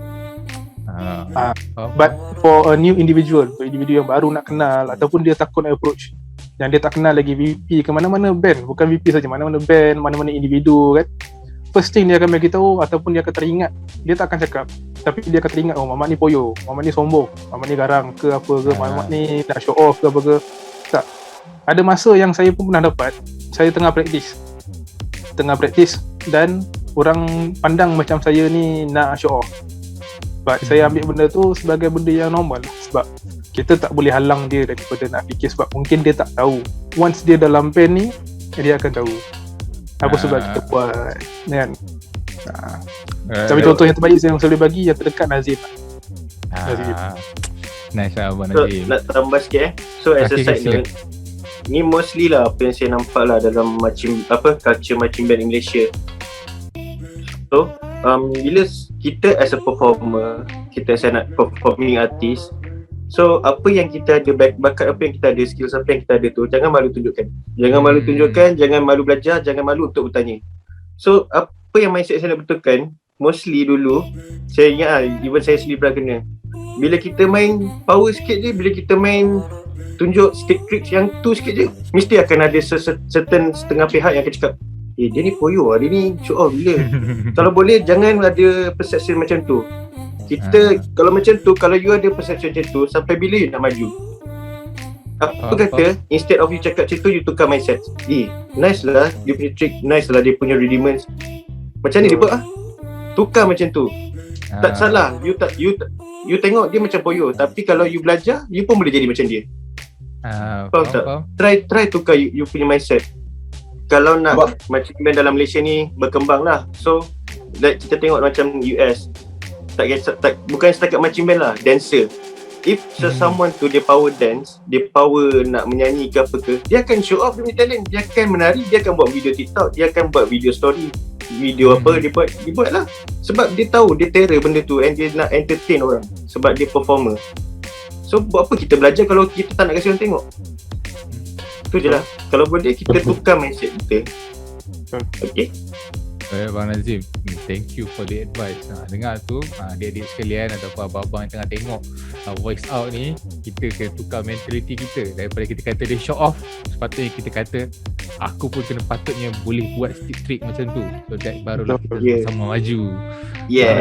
But for a new individual, untuk individu yang baru nak kenal ataupun dia takut nak approach, yang dia tak kenal lagi VP ke mana-mana band, bukan VP saja, mana-mana band, mana-mana individu kan, first thing dia akan bagi tahu ataupun dia akan teringat, dia tak akan cakap, tapi dia akan teringat, Mamat ni poyo, Mamat ni sombong, Mamat ni garang ke apa ke, Mamat ni nak show off ke apa ke. Tak. Ada masa yang saya pun pernah dapat, saya tengah praktis dan orang pandang macam saya ni nak show off. But saya ambil benda tu sebagai benda yang normal, sebab kita tak boleh halang dia daripada nak fikir, sebab mungkin dia tak tahu. Once dia dalam band ni, dia akan tahu apa sebab kita buat kan. Tapi contoh yang terbaik saya selalu bagi yang terdekat Nazim. Nice lah Abang So Nazim. nak tambah sikit So as a side note, ni mostly lah apa yang saya nampak lah dalam culture marching band in Malaysia. So bila kita as a performer, kita as a performing artist, so apa yang kita ada, bakat apa yang kita ada, skills apa yang kita ada tu, jangan malu tunjukkan. Jangan malu belajar, jangan malu untuk bertanya. So apa yang mindset saya nak betulkan, mostly dulu saya ingat even saya sendiri pernah kena, bila kita main power sikit je, bila kita main tunjuk stick tricks yang tu sikit je, mesti akan ada certain setengah pihak yang akan cakap, dia ni poyo lah, dia ni show off gila. Kalau boleh jangan ada perception macam tu. Kita kalau macam tu, kalau you ada perception macam tu, sampai bila you nak maju? Apa kata instead of you cakap macam tu, you tukar mindset. Nice lah dia punya trick, nice lah dia punya rudiments, macam ni dia buat tukar macam tu. Tak salah, you tengok dia macam poyo, tapi kalau you belajar, you pun boleh jadi macam dia. Faham tak? Try tukar you punya mindset. Kalau nak macam band dalam Malaysia ni berkembang lah, so like kita tengok macam US, bukan setakat marching band lah, dancer. If someone tu dia power dance, dia power nak menyanyi ke apa ke, dia akan show off dia punya talent. Dia akan menari, dia akan buat video TikTok, dia akan buat video story, video apa dia buat lah. Sebab dia tahu dia terror benda tu and dia nak entertain orang sebab dia performer. So buat apa kita belajar kalau kita tak nak kasi orang tengok? Tu je lah. Kalau boleh kita tukar mindset kita. Okay. Bang Nazim, thank you for the advice. Dengar tu, adik-adik sekalian ataupun abang-abang yang tengah tengok voice out ni, kita kena tukar mentality kita. Daripada kita kata dia show off, sepatutnya kita kata aku pun patutnya boleh buat stick-trick macam tu. So that barulah kita sama maju.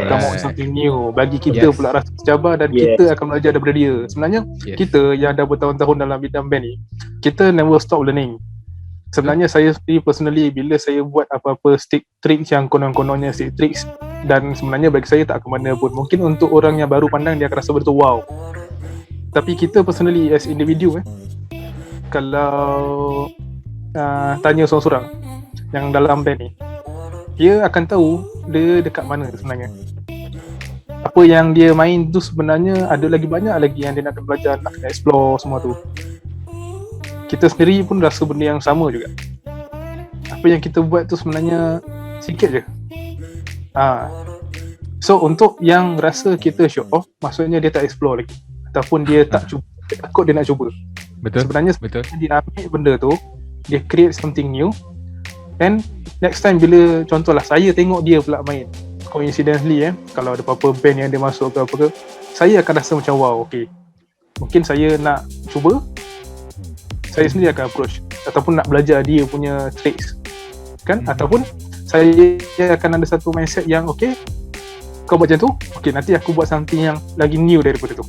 Come out something new. Bagi kita pula rasa tercabar dan kita akan belajar daripada dia. Sebenarnya kita yang dah bertahun-tahun dalam bidang band ni, kita never stop learning. Sebenarnya saya sendiri personally, bila saya buat apa-apa stick tricks yang konon-kononnya stick tricks, dan sebenarnya bagi saya tak ke mana pun. Mungkin untuk orang yang baru pandang dia akan rasa betul wow. Tapi kita personally as individu kalau tanya seorang-seorang yang dalam band ni, dia akan tahu dia dekat mana sebenarnya. Apa yang dia main tu sebenarnya ada lagi banyak lagi yang dia nak belajar, nak explore semua tu. Kita sendiri pun rasa benda yang sama juga. Apa yang kita buat tu sebenarnya sikit je. So untuk yang rasa kita show off, maksudnya dia tak explore lagi, ataupun dia tak cuba, dia takut dia nak cuba. Sebenarnya dia ambil benda tu, dia create something new, and next time bila contohlah saya tengok dia pula main, coincidentally kalau ada apa-apa band yang dia masuk ke apa ke, saya akan rasa macam wow, okay, mungkin saya nak cuba. Saya sendiri akan approach ataupun nak belajar dia punya tricks kan, ataupun saya akan ada satu mindset yang okay, kau buat macam tu, okay, nanti aku buat something yang lagi new daripada tu.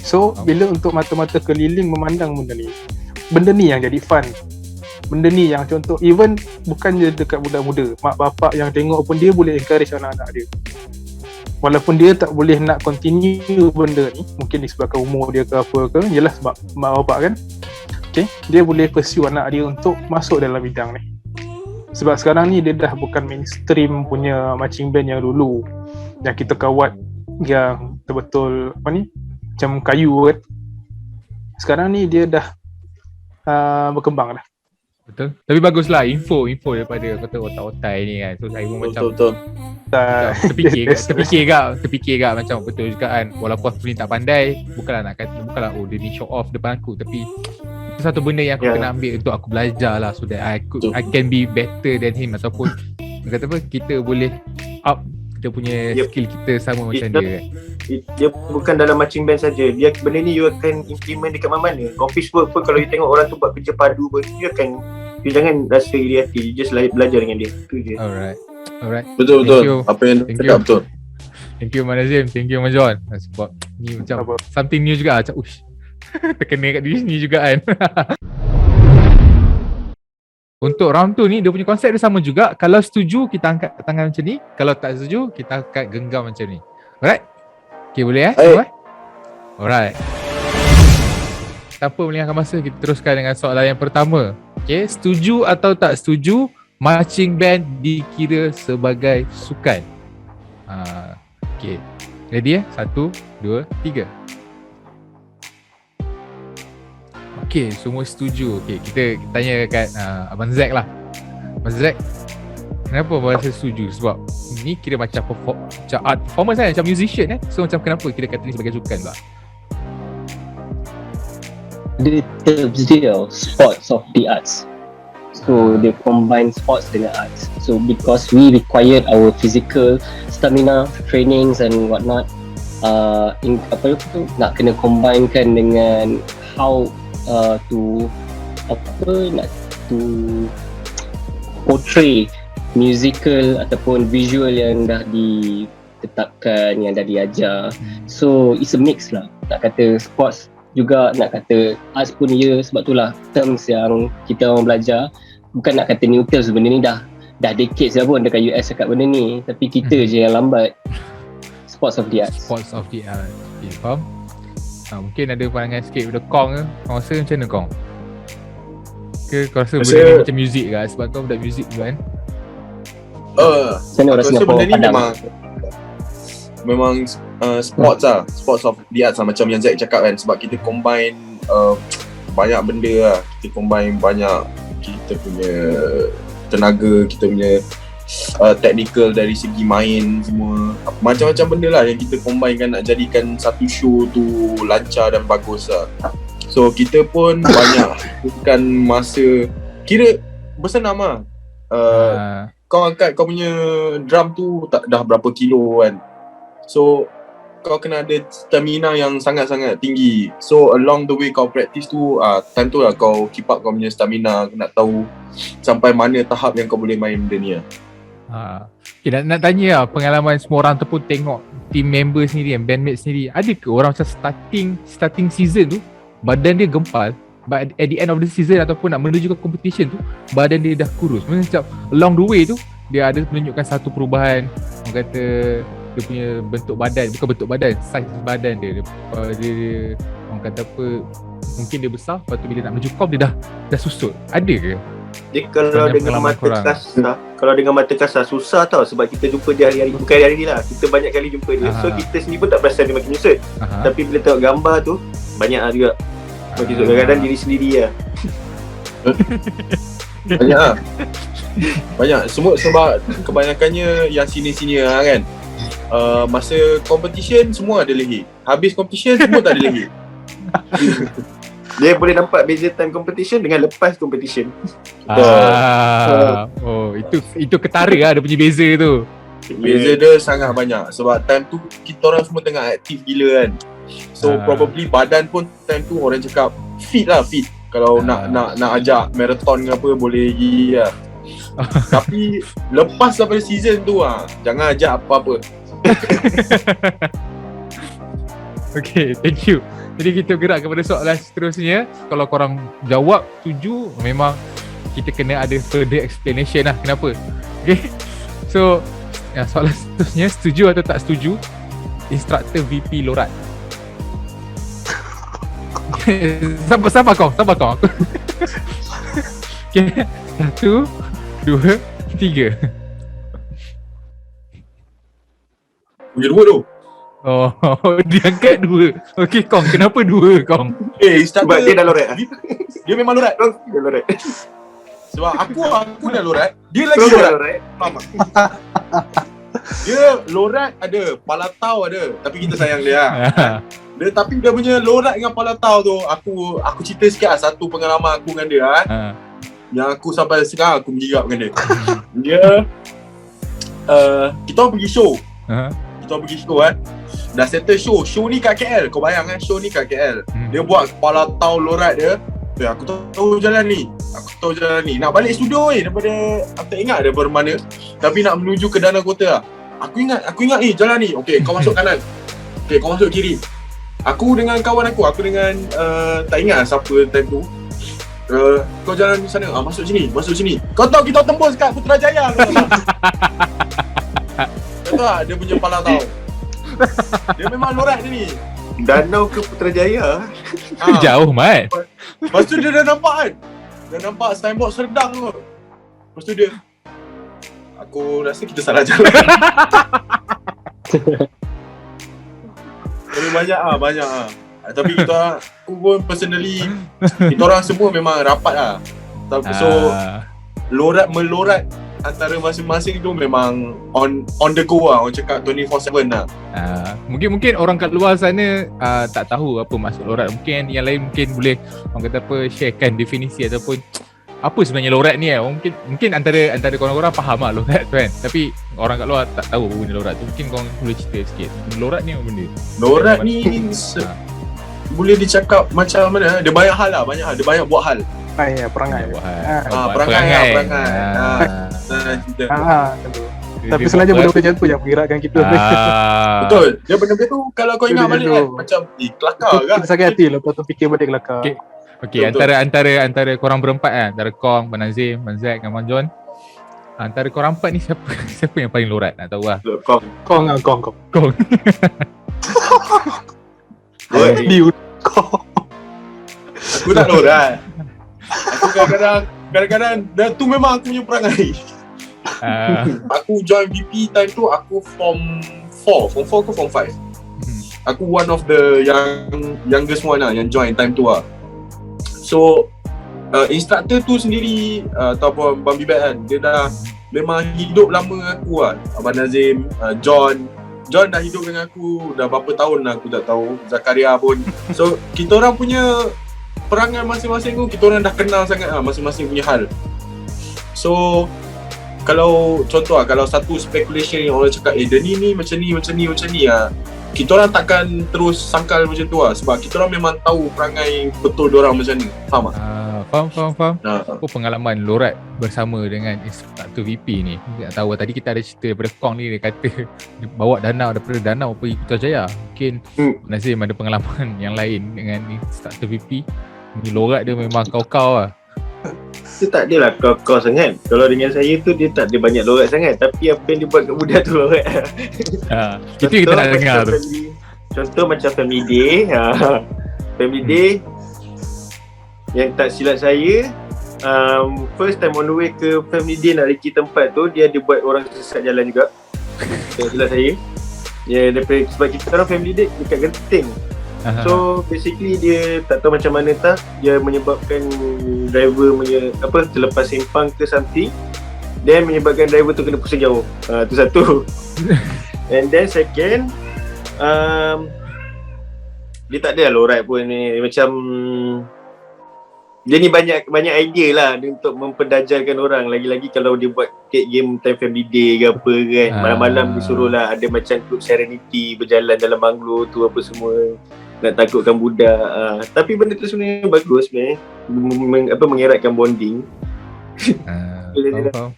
So bila untuk mata-mata keliling memandang benda ni yang jadi fun. Benda ni yang contoh, even bukan je dekat budak muda, mak bapak yang tengok pun dia boleh encourage anak-anak dia. Walaupun dia tak boleh nak continue benda ni, mungkin disebabkan umur dia ke apa ke, yelah sebab mak bapak kan, okay, dia boleh pursue anak dia untuk masuk dalam bidang ni. Sebab sekarang ni dia dah bukan mainstream punya marching band yang dulu, yang kita kawat yang betul-betul macam kayu kan. Sekarang ni dia dah berkembang dah. Betul. Tapi baguslah info daripada kata otak-otak ni kan. So saya pun macam betul. Terfikir gak macam betul juga kan. Walaupun aku ni tak pandai, bukanlah dia ni show off depan aku, tapi itu satu benda yang aku kena ambil untuk aku belajar lah, so that I can be better than him, ataupun kata apa, kita boleh up kita punya skill kita sama macam dia kan. Dia bukan dalam marching band saja. Dia benda ni you akan implement dekat mana-mana. Office work pun kalau you tengok orang tu buat kerja padu pun, you jangan rasa iri hati, you just belajar dengan dia. Tu je. Alright. Betul. Apa yang cakap betul. Thank you Manazim, thank you Majon. Sebab ni macam something new juga, macam terkena kat diri sini juga kan. Untuk round 2 ni, dia punya konsep dia sama juga. Kalau setuju, kita angkat tangan macam ni. Kalau tak setuju, kita angkat genggam macam ni. Alright? Okay, boleh Alright. Tanpa melengahkan masa, kita teruskan dengan soalan yang pertama. Okay, setuju atau tak setuju marching band dikira sebagai sukan? Okay, ready 1, 2, 3. Okay, semua setuju. Okay, kita tanya kat Abang Zack lah. Abang Zack, kenapa Abang rasa setuju? Sebab ni kira macam art performance kan, macam musician So macam kenapa kita kata ni sebagai sukan pula? The terms dia sports of the arts. So they combine sports dengan arts. So because we required our physical stamina, trainings and whatnot, nak kena combinekan dengan how to portray musical ataupun visual yang dah ditetapkan, yang dah diajar. So it's a mix lah. Nak kata sports juga, nak kata arts pun sebab itulah terms yang kita orang belajar. Bukan nak kata new terms, benda ni dah decades dah pun dekat US cakap benda ni, tapi kita je yang lambat. Sports of the arts. Okay, faham? Mungkin ada pandangan sikit daripada Kong ke? Kau rasa macam mana Kong? Ke kau rasa benda ni macam muzik ke? Sebab kau budak muzik juga kan? Macam mana orang Aku rasa Singapore benda ni pandang? memang sports lah, sports of the arts lah, macam yang Zack cakap kan, sebab kita combine banyak benda lah, kita combine banyak kita punya tenaga, kita punya technical dari segi main semua, macam-macam benda lah yang kita combine kan nak jadikan satu show tu lancar dan bagus lah. So kita pun banyak bukan masa, kira bersenam lah. Kau angkat kau punya drum tu dah berapa kilo kan. So kau kena ada stamina yang sangat-sangat tinggi. So along the way kau practice tu, time tu lah kau keep up kau punya stamina, nak tahu sampai mana tahap yang kau boleh main benda ni lah. Okay, nak tanya lah, pengalaman semua orang tu pun tengok team member sendiri, bandmate sendiri, ada ke orang macam starting season tu badan dia gempal, but at the end of the season ataupun nak menuju ke competition tu badan dia dah kurus? Macam along the way tu dia ada menunjukkan satu perubahan, orang kata dia punya bentuk badan, bukan bentuk badan, saiz badan dia orang kata apa, mungkin dia besar, lepas tu bila nak menuju kom dia dah susut. Ada ke? Dia kalau dengan mata kasar, kalau dengan mata kasar susah tau, sebab kita jumpa dia hari-hari, bukan hari-hari ni lah, kita banyak kali jumpa dia. So kita sendiri pun tak perasan dia makin nyusut. Tapi bila tengok gambar tu, banyak lah juga makin nyusut. Kadang-kadang diri sendiri lah. Banyak lah. Banyak. Semua sebab kebanyakannya yang senior-senior lah kan. Masa competition semua ada leher. Habis competition semua tak ada leher. Dia boleh nampak beza time competition dengan lepas competition. Oh, itu ketara lah dia punya beza tu. Beza dia sangat banyak. Sebab time tu kita orang semua tengah aktif gila kan. So probably badan pun time tu orang cakap fit lah, fit. Kalau nak ajak marathon ke apa boleh pergi lah. Tapi lepas daripada season tu jangan ajak apa-apa. Okay, thank you. Jadi kita gerak kepada soalan seterusnya. Kalau korang jawab setuju, memang kita kena ada further explanation lah kenapa. Okay, so soalan seterusnya, setuju atau tak setuju instructor VP Lorat? Sabar kau. Okay, 1, 2, 3. Punya dua tu. Oh, dia angkat 2. Okay, Kong, kenapa 2 Kong? Sebab dia dah lorat. Dia memang lorat. Dia lorat. Sebab aku dah lorat, dia lagi lorat. Faham tak? Dia lorat ada, palatau ada, tapi kita sayang dia lah. Tapi dia punya lorat dengan palatau tu, aku cerita sikit lah satu pengalaman aku dengan dia kan. Yang aku sampai sekarang aku menggigap dengan dia. Dia kita orang pergi show. Kita orang pergi show kan. Dah settle show ni kat KL. Kau bayang kan, show ni kat KL. Dia buat palatau lorat dia. Aku tahu jalan ni. Nak balik studio daripada, aku tak ingat daripada mana, tapi nak menuju ke Danau Kota lah. Aku ingat ni jalan ni. Okay, kau masuk kanan. Okay, kau masuk kiri. Aku dengan kawan aku dengan tak ingat lah siapa time tu. Kau jalan di sana, masuk sini. Kau tahu kita tembus kat Putrajaya. Kau tahu tak dia punya palatau. Dia memang lorat dia ni. Danau ke Putrajaya? Jauh mat. Lepas tu dia dah nampak kan. Dah nampak signboard Serdang tu. Lepas tu dia, aku rasa kita salah jalan. Tapi banyak lah. Tapi aku pun personally, kita orang semua memang rapat lah. So melorat antara masing-masing tu memang on the go lah. Orang cakap 24/7 lah. Mungkin orang kat luar sana tak tahu apa maksud lorat. Mungkin yang lain mungkin boleh orang kata apa, sharekan definisi ataupun apa sebenarnya lorat ni mungkin antara korang-korang faham lah lorat tu kan. Tapi orang kat luar tak tahu apa benda lorat tu. Mungkin korang boleh cerita sikit. Lorat ni apa benda? Lorat ni boleh dicakap macam mana? Dia banyak hal lah, Dia banyak buat hal. Perangai. Perangai. Tapi sengaja benda macam tu yang menggerakkan kita. Betul. Dia benda-benda tu kalau kau ingat balik kan, macam kelakar kan. Kita sakit hati lepas tu fikir balik kelakar. Okay, antara korang berempat kan, antara Kong, Abang Nazim, Abang Zack dan Abang John, antara korang empat ni siapa yang paling lorat? Nak tahu lah. Kong. Aku tak lorat. Aku kadang-kadang tu memang aku punya perangai. Aku join VP time tu aku form 4 ke form 5. Aku one of the youngest one lah yang join time tu lah. So instructor tu sendiri ataupun Bang Bibet kan, dia dah memang hidup lama dengan aku lah. Abang Nazim, John dah hidup dengan aku dah berapa tahun lah aku tak tahu. Zakaria pun. So kita orang punya perangai masing-masing tu, kita orang dah kenal sangat lah masing-masing punya hal. So kalau contoh lah, kalau satu speculation yang orang cakap dia ni macam ni lah, kita orang takkan terus sangkal macam tu lah, sebab kita orang memang tahu perangai betul diorang macam ni. Faham tak? Faham. Apa pengalaman Lorat bersama dengan instruktur VP ni? Tak tahu, tadi kita ada cerita daripada Kong ni, dia kata dia bawa daripada Danau pergi Putrajaya. Mungkin Nazim ada pengalaman yang lain dengan instruktur VP. Ni Lorat dia memang kau-kau lah. Dia tak adalah kau sangat. Kalau dengan saya tu dia tak ada banyak lorat sangat, tapi apa yang dia buat kat budak tu lorat. Itu kita nak dengar tu. Contoh macam family day. Family day yang tak silap saya, first time on the way ke family day nak reki tempat tu, dia ada buat orang sesat jalan juga. Tak silap saya. Ya, daripada sebab kita orang family day dekat Genting. So basically dia tak tahu macam mana dia menyebabkan driver terlepas sempang ke something, then menyebabkan driver tu kena pusing jauh. Tu satu. And then second, dia tak ada lorat pun ni, macam dia ni banyak idea lah dia untuk memperdajalkan orang. Lagi-lagi kalau dia buat game time family day ke apa kan, malam-malam disuruh lah ada macam group serenity berjalan dalam banglo tu apa semua, nak takutkan budak. Tapi benda tu sebenarnya bagus sebenarnya, mengeratkan bonding. Faham.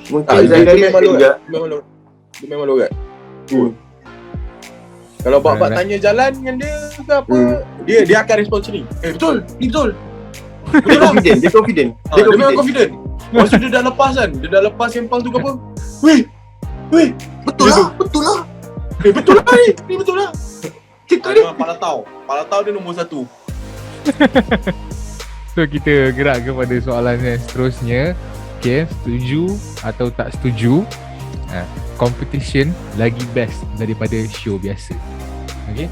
Mungkin dia Zakaria juga. Dia memang lorat. Kalau bak-bak tanya jalan dengan dia ke apa, dia akan respon macam ni. Betul, ni betul. Dia confident. Dia memang confident. Masa dia dah lepas kan, dia dah lepas sempang tu ke apa. Weh, betul lah. Betul lah ni betul lah. Kita ni Palatau dia nombor 1. So kita gerak kepada soalan yang seterusnya. Okay, setuju atau tak setuju competition lagi best daripada show biasa? Okay,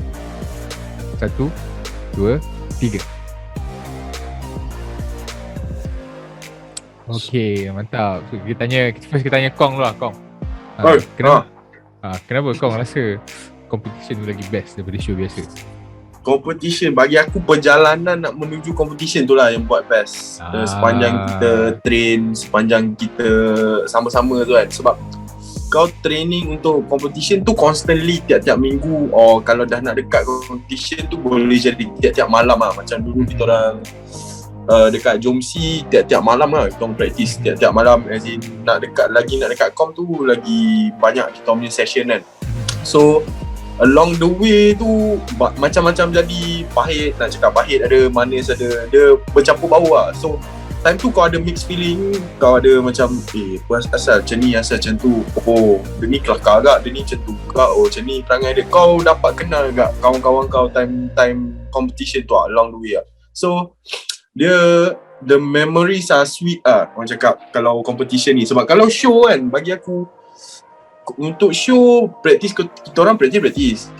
1, 2, 3. Okay, mantap. So, kita tanya Kong dulu lah, Kong. Kenapa Kong rasa competition tu lagi best daripada show biasa? Competition, bagi aku perjalanan nak menuju competition tu lah yang buat best. Sepanjang kita train, sepanjang kita sama-sama tu kan. Sebab kau training untuk competition tu constantly tiap-tiap minggu, or kalau dah nak dekat competition tu boleh jadi tiap-tiap malam lah. Macam dulu kita orang dekat Jomsi tiap-tiap malam lah kita orang practice tiap-tiap malam, as in nak dekat com tu lagi banyak kita punya session kan. So along the way tu macam-macam jadi, pahit, nak cakap pahit ada, manis ada, dia bercampur bau lah. So time tu kau ada mixed feeling, kau ada macam asal macam ni, asal macam tu, dia ni kelakar agak, dia ni macam tu agak, macam ni perangai dia. Kau dapat kenal agak kawan-kawan kau time competition tu lah, along the way lah. So the memories are sweet lah, orang cakap kalau competition ni. Sebab kalau show kan, bagi aku untuk show practice, kita orang practice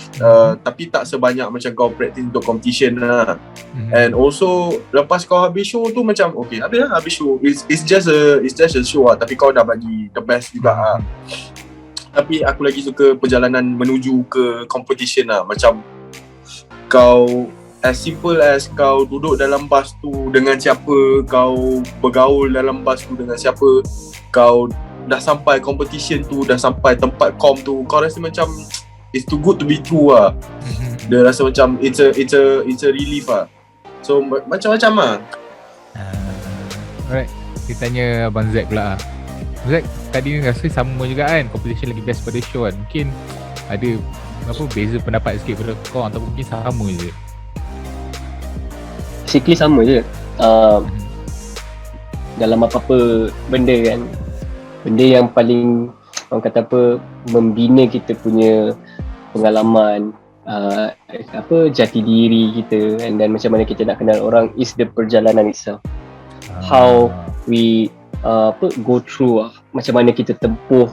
tapi tak sebanyak macam kau practice untuk competition lah. And also lepas kau habis show tu macam okay, habis show, it's just a show lah, tapi kau dah bagi the best juga lah. Tapi aku lagi suka perjalanan menuju ke competition lah. Macam kau as simple as kau duduk dalam bas tu dengan siapa, kau bergaul dalam bas tu dengan siapa, kau dah sampai competition tu, dah sampai tempat com tu, kau rasa macam it's too good to be true lah. Dia rasa macam it's a relief lah. So macam-macam lah. Alright, kita tanya Abang Zack pula. Zack, tadi rasa sama juga kan, competition lagi best pada show kan. Mungkin ada beza pendapat sikit pada kau, ataupun mungkin sama je? Basically sama je. Dalam apa-apa benda kan, benda yang paling orang kata membina kita punya pengalaman, jati diri kita, and then macam mana kita nak kenal orang is the perjalanan itself. How we go through macam mana kita tempuh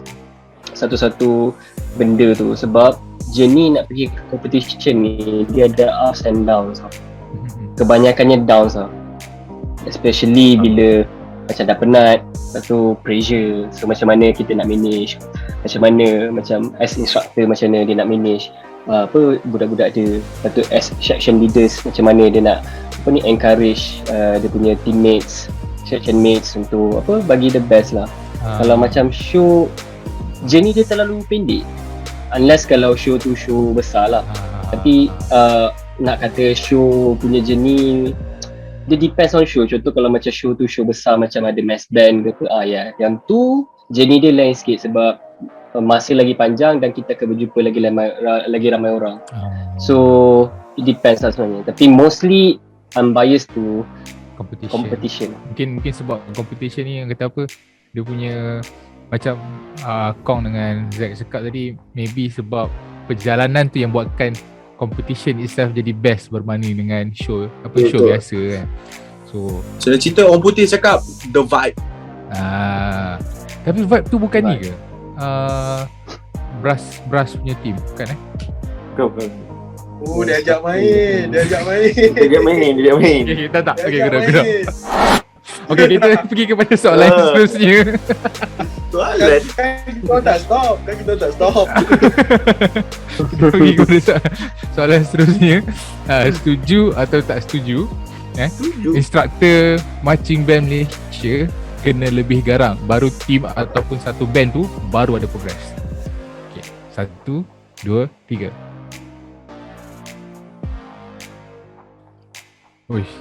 satu-satu benda tu. Sebab journey nak pergi ke competition ni dia ada ups and downs. Kebanyakannya downs lah, especially bila macam dah penat, lepas tu pressure. So macam mana kita nak manage, macam as instructor macam mana dia nak manage budak-budak dia. Lepas tu as section leaders macam mana dia nak encourage dia punya teammates, section mates untuk bagi the best lah. Kalau macam show, journey dia terlalu pendek, unless kalau show tu show besar lah. Tapi nak kata show punya journey, dia depends on show. Contoh kalau macam show tu show besar macam ada mass band ke apa, yang tu journey dia lain sikit sebab masa lagi panjang dan kita akan berjumpa lagi ramai orang. So it depends lah sebenarnya. Tapi mostly I'm biased to competition. Mungkin sebab competition ni yang kata apa, dia punya macam Kong dengan Zack cakap tadi, maybe sebab perjalanan tu yang buatkan competition itself jadi best berbanding dengan show show biasa kan. So saya cerita orang putih cakap the vibe. Tapi vibe tu bukan ni ke? Brass punya team bukan Bukan. Oh, dia ajak main. Okay, tak. Okay, gerak. Okay, kita pergi kepada soalan seterusnya. Soalan kita tak stop. Pergi kepada soalan seterusnya. Setuju atau tak setuju? Setuju. Instructor marching band Malaysia kena lebih garang, baru team ataupun satu band tu baru ada progress. Okay, 1, 2, 3. Uish.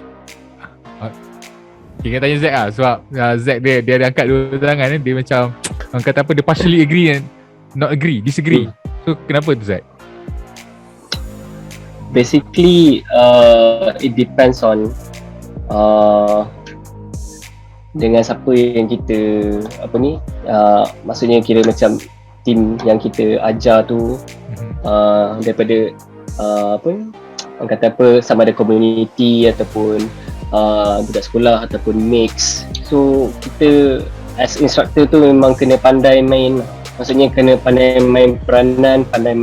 Kita tanya Zack lah, sebab Zack dia ada angkat dua tangan ni. Dia macam orang kata apa, dia partially agree and not agree, disagree. So kenapa tu Zack? Basically it depends on dengan siapa yang kita maksudnya kira macam team yang kita ajar tu, daripada orang kata apa, sama ada community ataupun budak sekolah ataupun mix. So kita as instructor tu memang kena pandai main, maksudnya kena pandai main peranan, pandai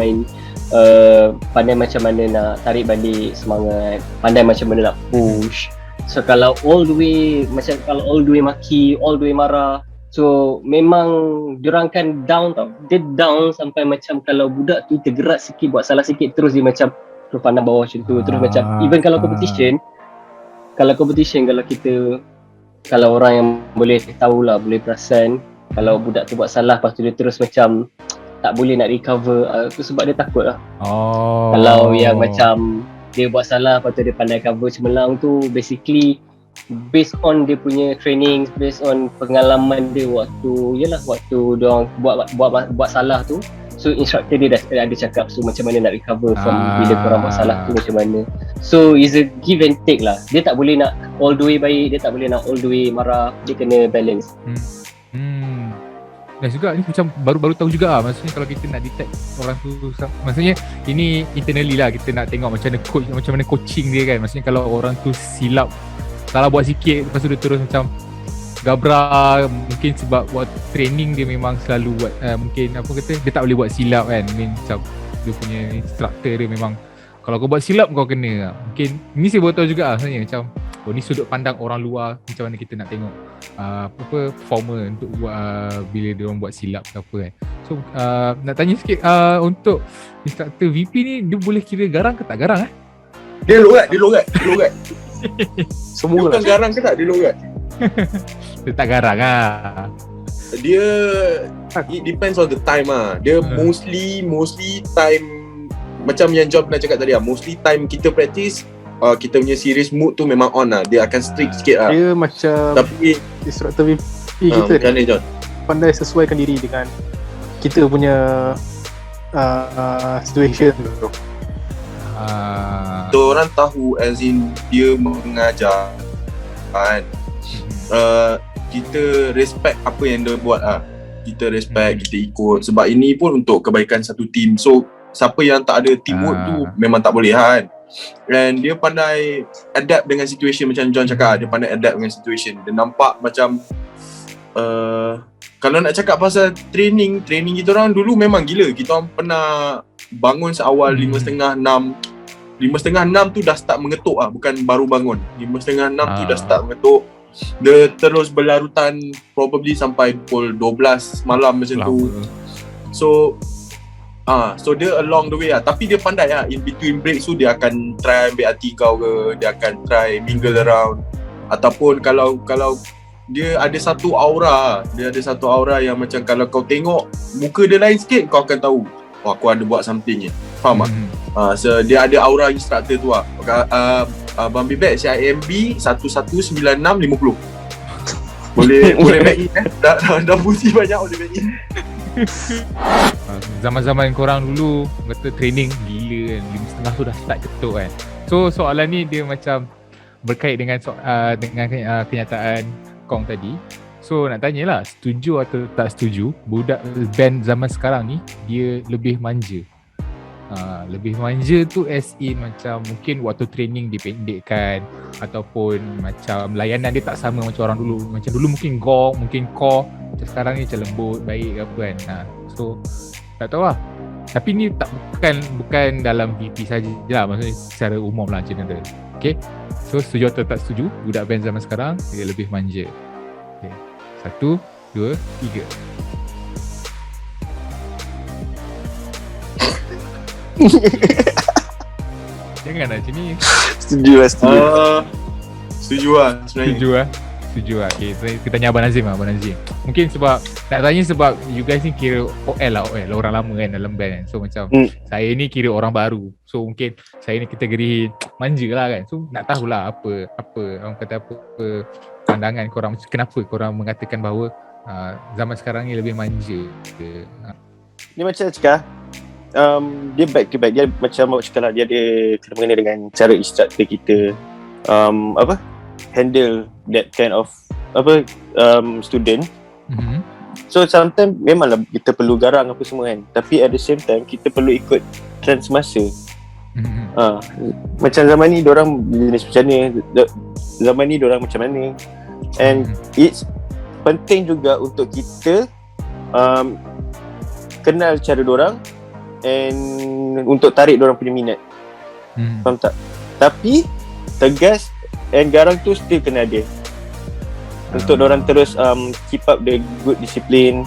macam mana nak tarik balik semangat, pandai macam mana nak push. So kalau all the way maki, all the way marah, so memang diorang kan down tau. Dia down sampai macam kalau budak tu tergerak sikit, buat salah sikit, terus dia macam terus pandang bawah macam tu. Terus macam even kalau competition kalau orang yang boleh tahulah, boleh perasan, kalau budak tu buat salah lepas tu dia terus macam tak boleh nak recover, tu sebab dia takut lah. Kalau yang macam dia buat salah lepas tu dia pandai cover cemerlang tu, basically based on dia punya training, based on pengalaman dia waktu diorang buat salah tu. So instructor dia dah ada cakap so macam mana nak recover from bila korang buat salah tu macam mana. So is a give and take lah. Dia tak boleh nak all the way baik, dia tak boleh nak all the way marah. Dia kena balance. Dan juga ni macam baru-baru tahu juga lah. Maksudnya kalau kita nak detect orang tu, maksudnya ini internally lah, kita nak tengok macam mana coaching dia kan. Maksudnya kalau orang tu silap, salah buat sikit, lepas tu dia terus macam gabra, mungkin sebab buat training dia memang selalu buat mungkin dia tak boleh buat silap kan. Macam dia punya instructor dia memang kalau kau buat silap kau kena. Mungkin ni saya baru tahu juga lah sebenarnya, macam ni sudut pandang orang luar, macam mana kita nak tengok performer untuk buat bila dia orang buat silap ke apa kan. So nak tanya sikit, untuk instructor VP ni, dia boleh kira garang ke tak garang Dia logat. Semua dia bukan garang ke tak, dia logat. Dia tak garang lah. Dia it depends on the time lah. Dia mostly time macam yang John pernah cakap tadi lah, mostly time kita practice, kita punya serious mood tu memang on lah. Dia akan strict sikit lah. Dia macam tapi instructor VP kita macam mana John? Pandai sesuaikan diri dengan kita punya situation tu. So orang tahu as in dia mengajar kan, kita respect apa yang dia buat lah. Kita respect, kita ikut, sebab ini pun untuk kebaikan satu team. So siapa yang tak ada teamwork tu memang tak boleh kan. And dia pandai adapt dengan situation, macam John cakap, dia pandai adapt dengan situation. Dia nampak macam kalau nak cakap pasal training kita orang dulu memang gila. Kita orang pernah bangun seawal 5.30, 6. 5.30, 6 tu dah start mengetuk lah, bukan baru bangun. 5.30, 6 tu dah start mengetuk. Dia terus berlarutan probably sampai pukul 12 malam macam tu. So dia along the way lah. Tapi dia pandai lah, in between breaks tu dia akan try ambil hati kau ke, dia akan try mingle around. Ataupun kalau dia ada satu aura yang macam kalau kau tengok muka dia lain sikit, kau akan tahu aku ada buat something ni. Faham tak? So dia ada aura instructor tu lah. Abang Bibet CIMB 119650. Boleh back in dah puji banyak, boleh back in. Zaman-zaman korang dulu kata training gila kan, 5.30 tu dah start ketuk kan. So soalan ni dia macam berkait dengan kenyataan Kong tadi. So nak tanyalah, setuju atau tak setuju budak band zaman sekarang ni dia lebih manja? Lebih manja tu as in macam mungkin waktu training dipendekkan, ataupun macam layanan dia tak sama macam orang dulu. Macam dulu mungkin gong, mungkin core, macam sekarang ni macam lembut, baik ke apa kan. So tak tahu lah. Tapi ni bukan dalam VP saja lah, maksudnya secara umum lah general. Okay, so setuju atau tak setuju budak band zaman sekarang dia lebih manja? Okay. 1, 2, 3. Jangan macam ni. Setuju lah. Setuju lah sebenarnya. Setuju lah. Okay, kita tanya Abang Nazim. Mungkin sebab nak tanya sebab you guys ni kira OL orang lama kan dalam band kan. So macam saya ni kira orang baru. So mungkin saya ni kategori manja lah kan. So nak tahulah apa orang kata apa pandangan korang, kenapa korang mengatakan bahawa zaman sekarang ni lebih manja. Ni macam cakap dia back to back. Dia macam awak cakap lah, dia ada kena mengena dengan cara instructor kita handle that kind of student. So sometimes memanglah kita perlu garang apa semua kan, tapi at the same time kita perlu ikut trend semasa. Macam zaman ni diorang jenis macam ni, zaman ni diorang macam mana. And it's penting juga untuk kita kenal cara diorang and untuk tarik diorang punya minat. Faham tak? Tapi tegas and garang tu still kena ada untuk diorang terus keep up the good discipline,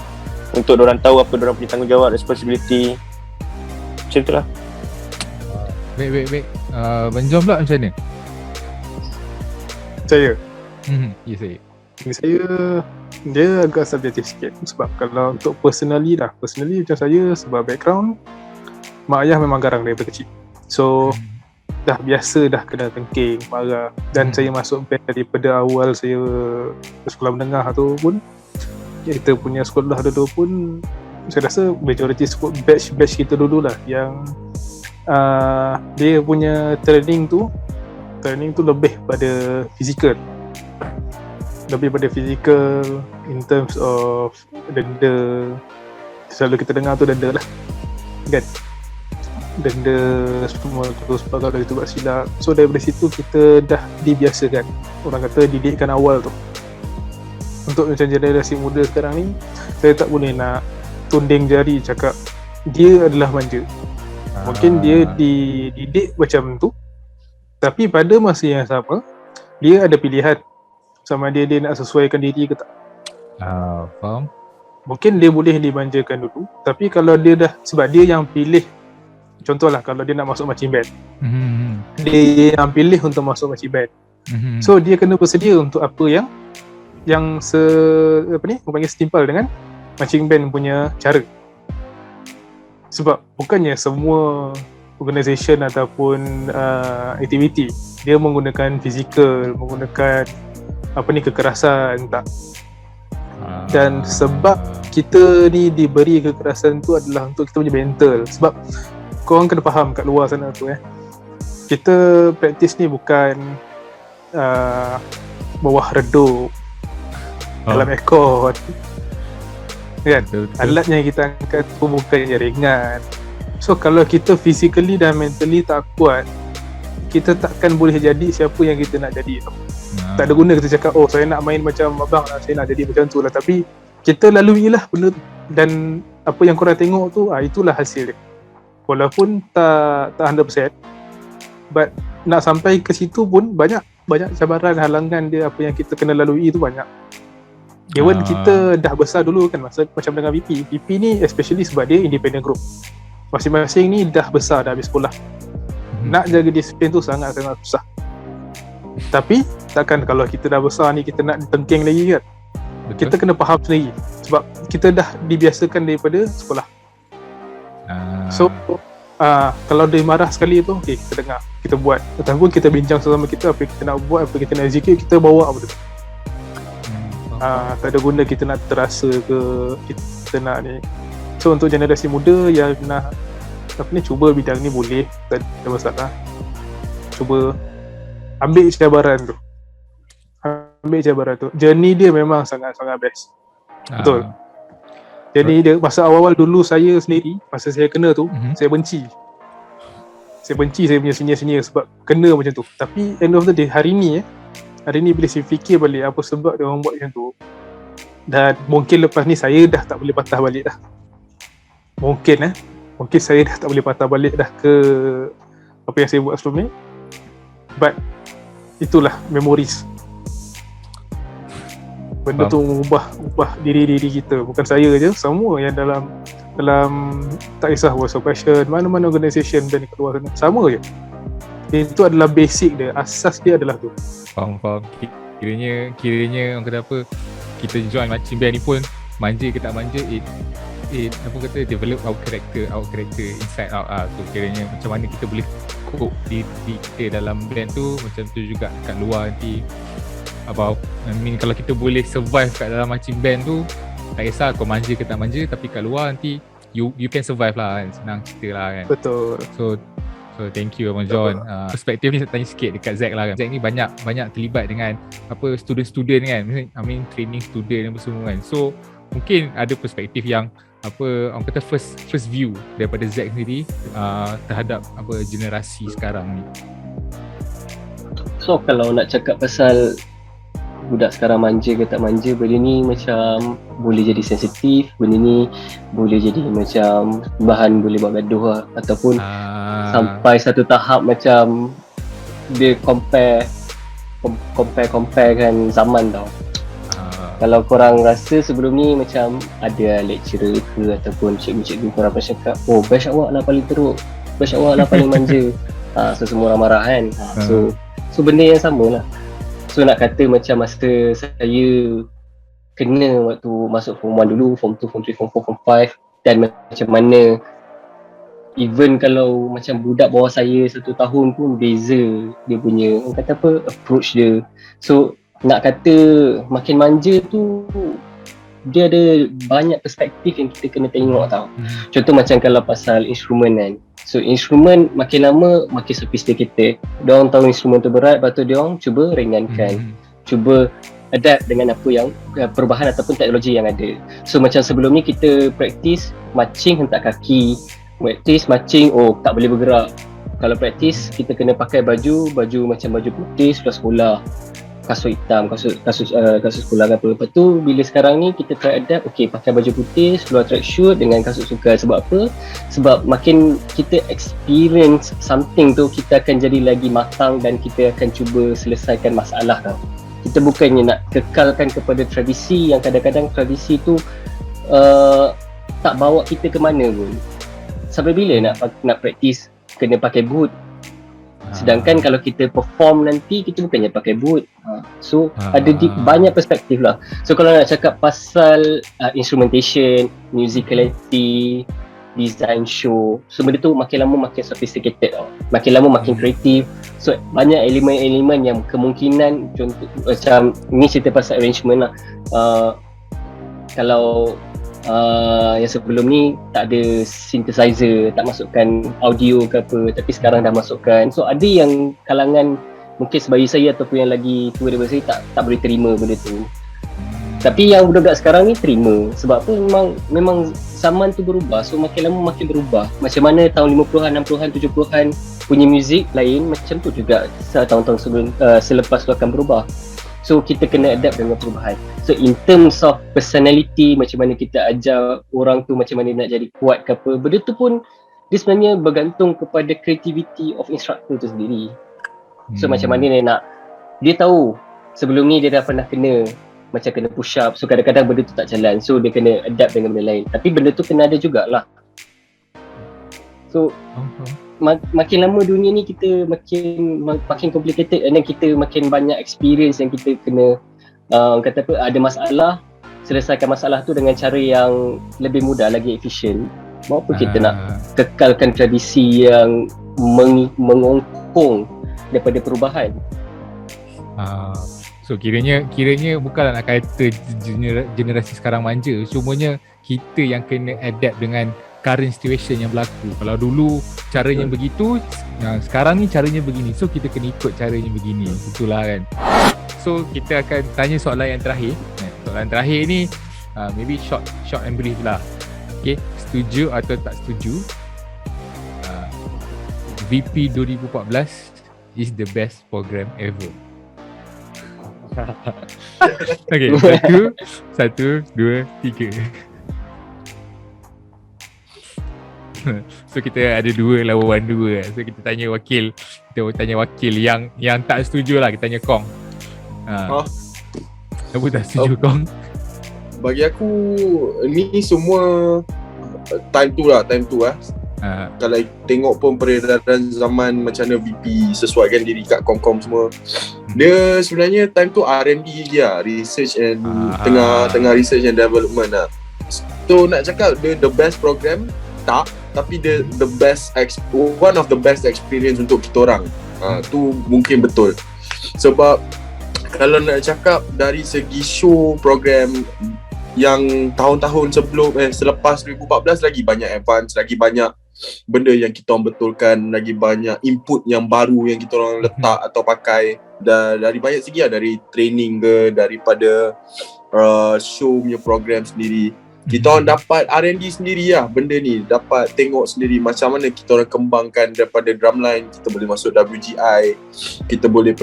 untuk diorang tahu apa diorang punya tanggungjawab, responsibility. Macam tu lah. Baik. Banjom pula macam mana? Saya Ya saya. Saya dia agak subjektif sikit. Sebab kalau untuk personally macam saya, sebab background mak ayah memang garang daripada kecil. So dah biasa dah kena tengking, marah. Dan saya masuk band daripada awal saya sekolah menengah tu pun, kita punya sekolah dulu pun saya rasa majority batch kita dulu lah yang dia punya training tu lebih pada fizikal. In terms of denda. Selalu kita dengar tu denda lah kan, denda semua tu sebab kalau itu buat silap. So daripada situ kita dah dibiasakan, orang kata didikkan awal tu. Untuk macam generasi muda sekarang ni, saya tak boleh nak tunding jari cakap dia adalah manja. Mungkin dia dididik macam tu, tapi pada masa yang sama dia ada pilihan sama dia nak sesuaikan diri ke tak. Faham. Mungkin dia boleh dimanjakan dulu, tapi kalau dia dah, sebab dia yang pilih, contohlah kalau dia nak masuk marching band, dia yang pilih untuk masuk marching band. So dia kena bersedia untuk apa yang setimpal dengan marching band punya cara. Sebab bukannya semua organisation ataupun aktiviti dia menggunakan fizikal, menggunakan kekerasan, tak. Dan sebab kita ni diberi kekerasan tu adalah untuk kita punya mental. Sebab korang kena faham kat luar sana tu kita praktis ni bukan bawah redup dalam aircon kan. Alat yang kita angkat tu bukannya ringan. So kalau kita physically dan mentally tak kuat, kita takkan boleh jadi siapa yang kita nak jadi tu. Tak ada guna kita cakap, oh saya nak main macam abang lah, saya nak jadi macam tu lah. Tapi kita lalui lah benda tu. Dan apa yang korang tengok tu, itulah hasil dia. Walaupun tak 100%, but nak sampai ke situ pun banyak cabaran, halangan dia, apa yang kita kena lalui tu banyak. Even kita dah besar dulu kan, masa macam dengan VP ni especially sebab dia independent group. Masing-masing ni dah besar, dah habis sekolah. Nak jaga disiplin tu sangat-sangat susah. Tapi takkan kalau kita dah besar ni kita nak tengking lagi kan. Betul. Kita kena faham sendiri sebab kita dah dibiasakan daripada sekolah. So kalau dia marah sekali tu, okay, kita dengar, kita buat, ataupun kita bincang sesama kita apa kita nak buat, apa kita nak execute, kita bawa apa tu. Tak ada guna kita nak terasa ke kita nak ni. So untuk generasi muda yang nak cuba bidang ni, boleh, tak ada masalah. Cuba ambil cabaran tu. Journey dia memang sangat-sangat best. Betul. Jadi dia masa awal-awal dulu saya sendiri, masa saya kena tu, saya benci saya punya senior sebab kena macam tu. Tapi end of the day, hari ni bila saya fikir balik apa sebab dia orang buat macam tu, dan mungkin lepas ni saya dah tak boleh patah balik dah. Mungkin saya dah tak boleh patah balik dah ke apa yang saya buat sebelum ni. But itulah memories. Benda tu ubah diri kita, bukan saya je, semua yang dalam tak kisah Voice of Passion, mana-mana organisation band kat luar sana, sama je. Itu adalah basic dia, asas dia adalah tu. Faham. Kiranya orang kata apa, kita join marching band ni pun manja ke tak manja, it apa kata, develop our character inside out. So kiranya macam mana kita boleh cope di kita dalam band tu, macam tu juga kat luar nanti. Kalau kita boleh survive kat dalam marching band tu, tak kisah kau manja ke tak manja, tapi kat luar nanti you can survive lah kan, senang cerita lah kan. Betul. So thank you Abang John. Perspektif ni saya tanya sikit dekat Zack lah kan. Zack ni banyak terlibat dengan apa student kan, training student apa semua kan. So mungkin ada perspektif yang apa orang kata first view daripada Zack sendiri terhadap apa generasi sekarang ni. So kalau nak cakap pasal budak sekarang manja ke tak manja, benda ni macam boleh jadi sensitif, benda ni boleh jadi macam bahan boleh buat gaduh lah, ataupun sampai satu tahap macam dia compare kan zaman tau. Kalau korang rasa sebelum ni macam ada lecturer ke ataupun cikgu-cikgu korang pernah cakap, oh batch awak lah paling teruk, batch awak lah paling manja. So semua orang marah kan. So benda yang sama lah. So nak kata macam masa saya kena waktu masuk form 1 dulu, form 2, form 3, form 4, form 5, dan macam mana even kalau macam budak bawah saya 1 tahun pun beza dia punya, orang kata apa, approach dia. So nak kata makin manja tu, dia ada banyak perspektif yang kita kena tengok tau. Contoh macam kalau pasal instrumen kan. So instrumen makin lama makin sophisticated. Diorang tahu instrumen tu berat, lepas tu diorang cuba ringankan. Cuba adapt dengan apa yang perubahan ataupun teknologi yang ada. So macam sebelum ni kita praktis marching hentak kaki, praktis marching tak boleh bergerak. Kalau praktis kita kena pakai baju macam baju putih seluar sekolah, kasut hitam, kasut sekolah ke apa. Lepas tu bila sekarang ni kita try adapt, pakai baju putih, seluar tracksuit dengan kasut sukan. Sebab apa? Sebab makin kita experience something tu, kita akan jadi lagi matang dan kita akan cuba selesaikan masalah tau. Kita bukannya nak kekalkan kepada tradisi yang kadang-kadang tradisi tu tak bawa kita ke mana pun. Sampai bila nak praktis kena pakai boot? Sedangkan kalau kita perform nanti, kita bukannya pakai boot. So ada banyak perspektif lah. So kalau nak cakap pasal instrumentation, musicality, design show, so benda tu makin lama makin sophisticated tau. Makin lama makin kreatif. So banyak elemen-elemen yang kemungkinan, contoh macam ni cerita pasal arrangement lah. Kalau yang sebelum ni tak ada synthesizer, tak masukkan audio ke apa, tapi sekarang dah masukkan. So ada yang kalangan mungkin sebaya saya ataupun yang lagi tua daripada saya tak boleh terima benda tu. Tapi yang budak-budak sekarang ni terima. Sebab apa? Memang zaman tu berubah. So makin lama makin berubah. Macam mana tahun 50-an, 60-an, 70-an punya muzik lain, macam tu juga tahun-tahun selepas tu akan berubah. So kita kena adapt dengan perubahan. So in terms of personality, macam mana kita ajar orang tu macam mana nak jadi kuat ke apa, benda tu pun dia sebenarnya bergantung kepada creativity of instructor tu sendiri. So macam mana dia nak, dia tahu sebelum ni dia dah pernah kena macam kena push up, so kadang-kadang benda tu tak jalan, so dia kena adapt dengan benda lain. Tapi benda tu kena ada jugalah. So makin lama dunia ni kita makin complicated, and then kita makin banyak experience yang kita kena kata apa, ada masalah, selesaikan masalah tu dengan cara yang lebih mudah, lagi efisien. Maupun kita nak kekalkan tradisi yang mengongkong daripada perubahan. So kiranya bukanlah nak kata generasi sekarang manja, cumanya kita yang kena adapt dengan current situation yang berlaku. Kalau dulu caranya begitu, sekarang ni caranya begini, so kita kena ikut caranya begini. Itulah kan. So kita akan tanya soalan yang terakhir. Soalan terakhir ni maybe short and brief lah. Okay, setuju atau tak setuju VP 2014 is the best program ever? Okay, 1, 2, 3. So kita ada 2 lawan 2. So kita tanya wakil yang tak setuju lah. Kita tanya Kong. Kenapa tak setuju Kong? Bagi aku ni semua time tu lah. Kalau tengok pun peredaran zaman macam mana VP sesuaikan diri kat Komkom semua, dia sebenarnya time tu R&D dia, research and tengah research and development lah. So nak cakap dia the best program tak, tapi the best one of the best experience untuk kita orang. Tu mungkin betul. Sebab kalau nak cakap dari segi show program yang tahun-tahun selepas 2014 lagi banyak advance, lagi banyak benda yang kita orang betulkan, lagi banyak input yang baru yang kita orang letak atau pakai dari banyak segi lah, dari training ke, daripada show punya program sendiri. Kita orang dapat R&D sendiri lah benda ni, dapat tengok sendiri macam mana kita orang kembangkan daripada drumline, kita boleh masuk WGI, kita boleh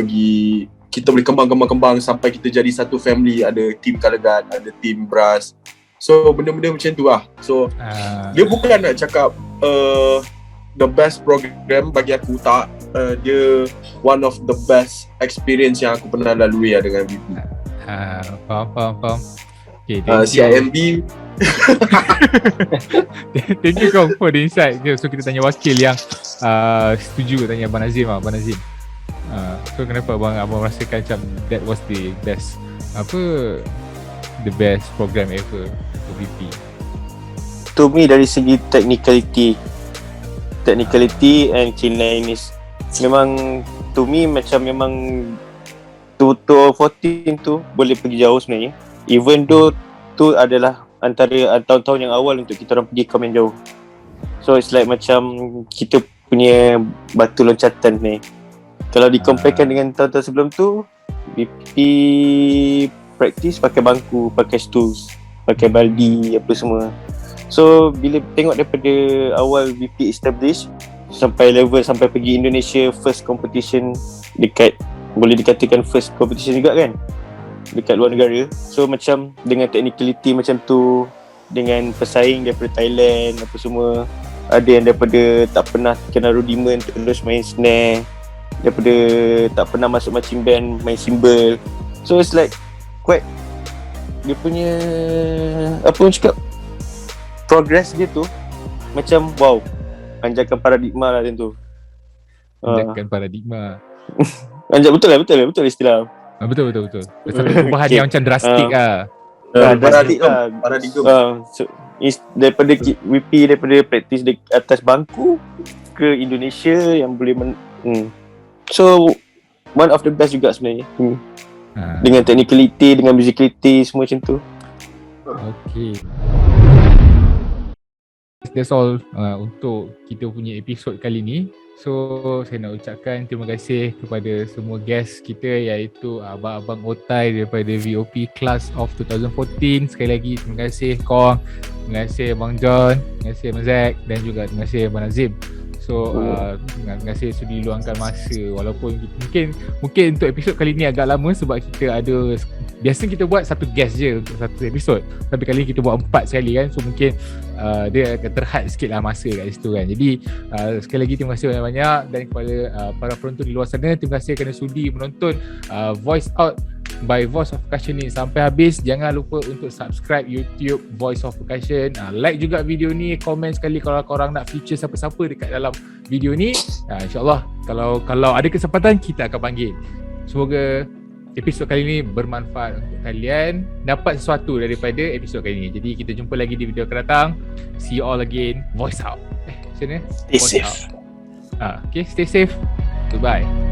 kembang sampai kita jadi satu family, ada team color guard, ada team brass. So benda-benda macam tu lah. So dia bukan nak cakap the best program, bagi aku tak. Dia one of the best experience yang aku pernah lalui lah dengan VP. Faham. Okay, CIMB. Thank you Kong for the insight. So kita tanya wakil yang setuju, tanya Abang Nazim. So kenapa abang rasakan macam that was the best program ever untuk VP? To me dari segi technicality and cleanliness, memang to me memang 2014 tu boleh pergi jauh sebenarnya, even though tu adalah antara tahun-tahun yang awal untuk kita orang pergi komen jauh. So it's like macam kita punya batu loncatan ni. Kalau dikomparekan dengan tahun-tahun sebelum tu, VP practice pakai bangku, pakai stools, pakai baldi, apa semua. So bila tengok daripada awal VP establish sampai pergi Indonesia first competition, boleh dikatakan first competition juga kan, dekat luar negara. So macam dengan technicality macam tu, dengan pesaing daripada Thailand apa semua, ada yang daripada tak pernah kenal rudiment terus main snare, daripada tak pernah masuk marching band main cymbal. So it's like quite, dia punya apa orang cakap, progress dia tu macam wow, anjakan paradigma lah macam tu. Anjakan paradigma. Betul istilah. Betul. Satu perubahan yang macam drastik lah. Paradigma. So, daripada VP, daripada praktis di atas bangku ke Indonesia yang boleh So one of the best juga sebenarnya. Dengan technicality, dengan musicality, semua macam tu. Okay, that's all untuk kita punya episod kali ni. So saya nak ucapkan terima kasih kepada semua guest kita, iaitu Abang Otai daripada VOP Class of 2014. Sekali lagi terima kasih Kong, terima kasih Abang John, terima kasih Abang Zack, dan juga terima kasih Abang Nazim. So terima kasih sudi luangkan masa, walaupun mungkin untuk episod kali ni agak lama sebab kita ada, biasa kita buat satu guest je untuk satu episod, tapi kali ni kita buat 4 sekali kan. So mungkin dia akan terhad sikit lah masa kat situ kan. Jadi sekali lagi terima kasih banyak-banyak, dan kepada para penonton di luar sana, terima kasih kerana sudi menonton Voice Out by Voice of Percussion ni sampai habis. Jangan lupa untuk subscribe YouTube Voice of Percussion, like juga video ni, komen sekali kalau korang nak feature siapa-siapa dekat dalam video ni. InsyaAllah kalau ada kesempatan kita akan panggil. Semoga episod kali ni bermanfaat untuk kalian, dapat sesuatu daripada episod kali ni. Jadi kita jumpa lagi di video akan datang. See you all again. Voice Out. Macam mana? Stay safe. Okay, stay safe. Goodbye.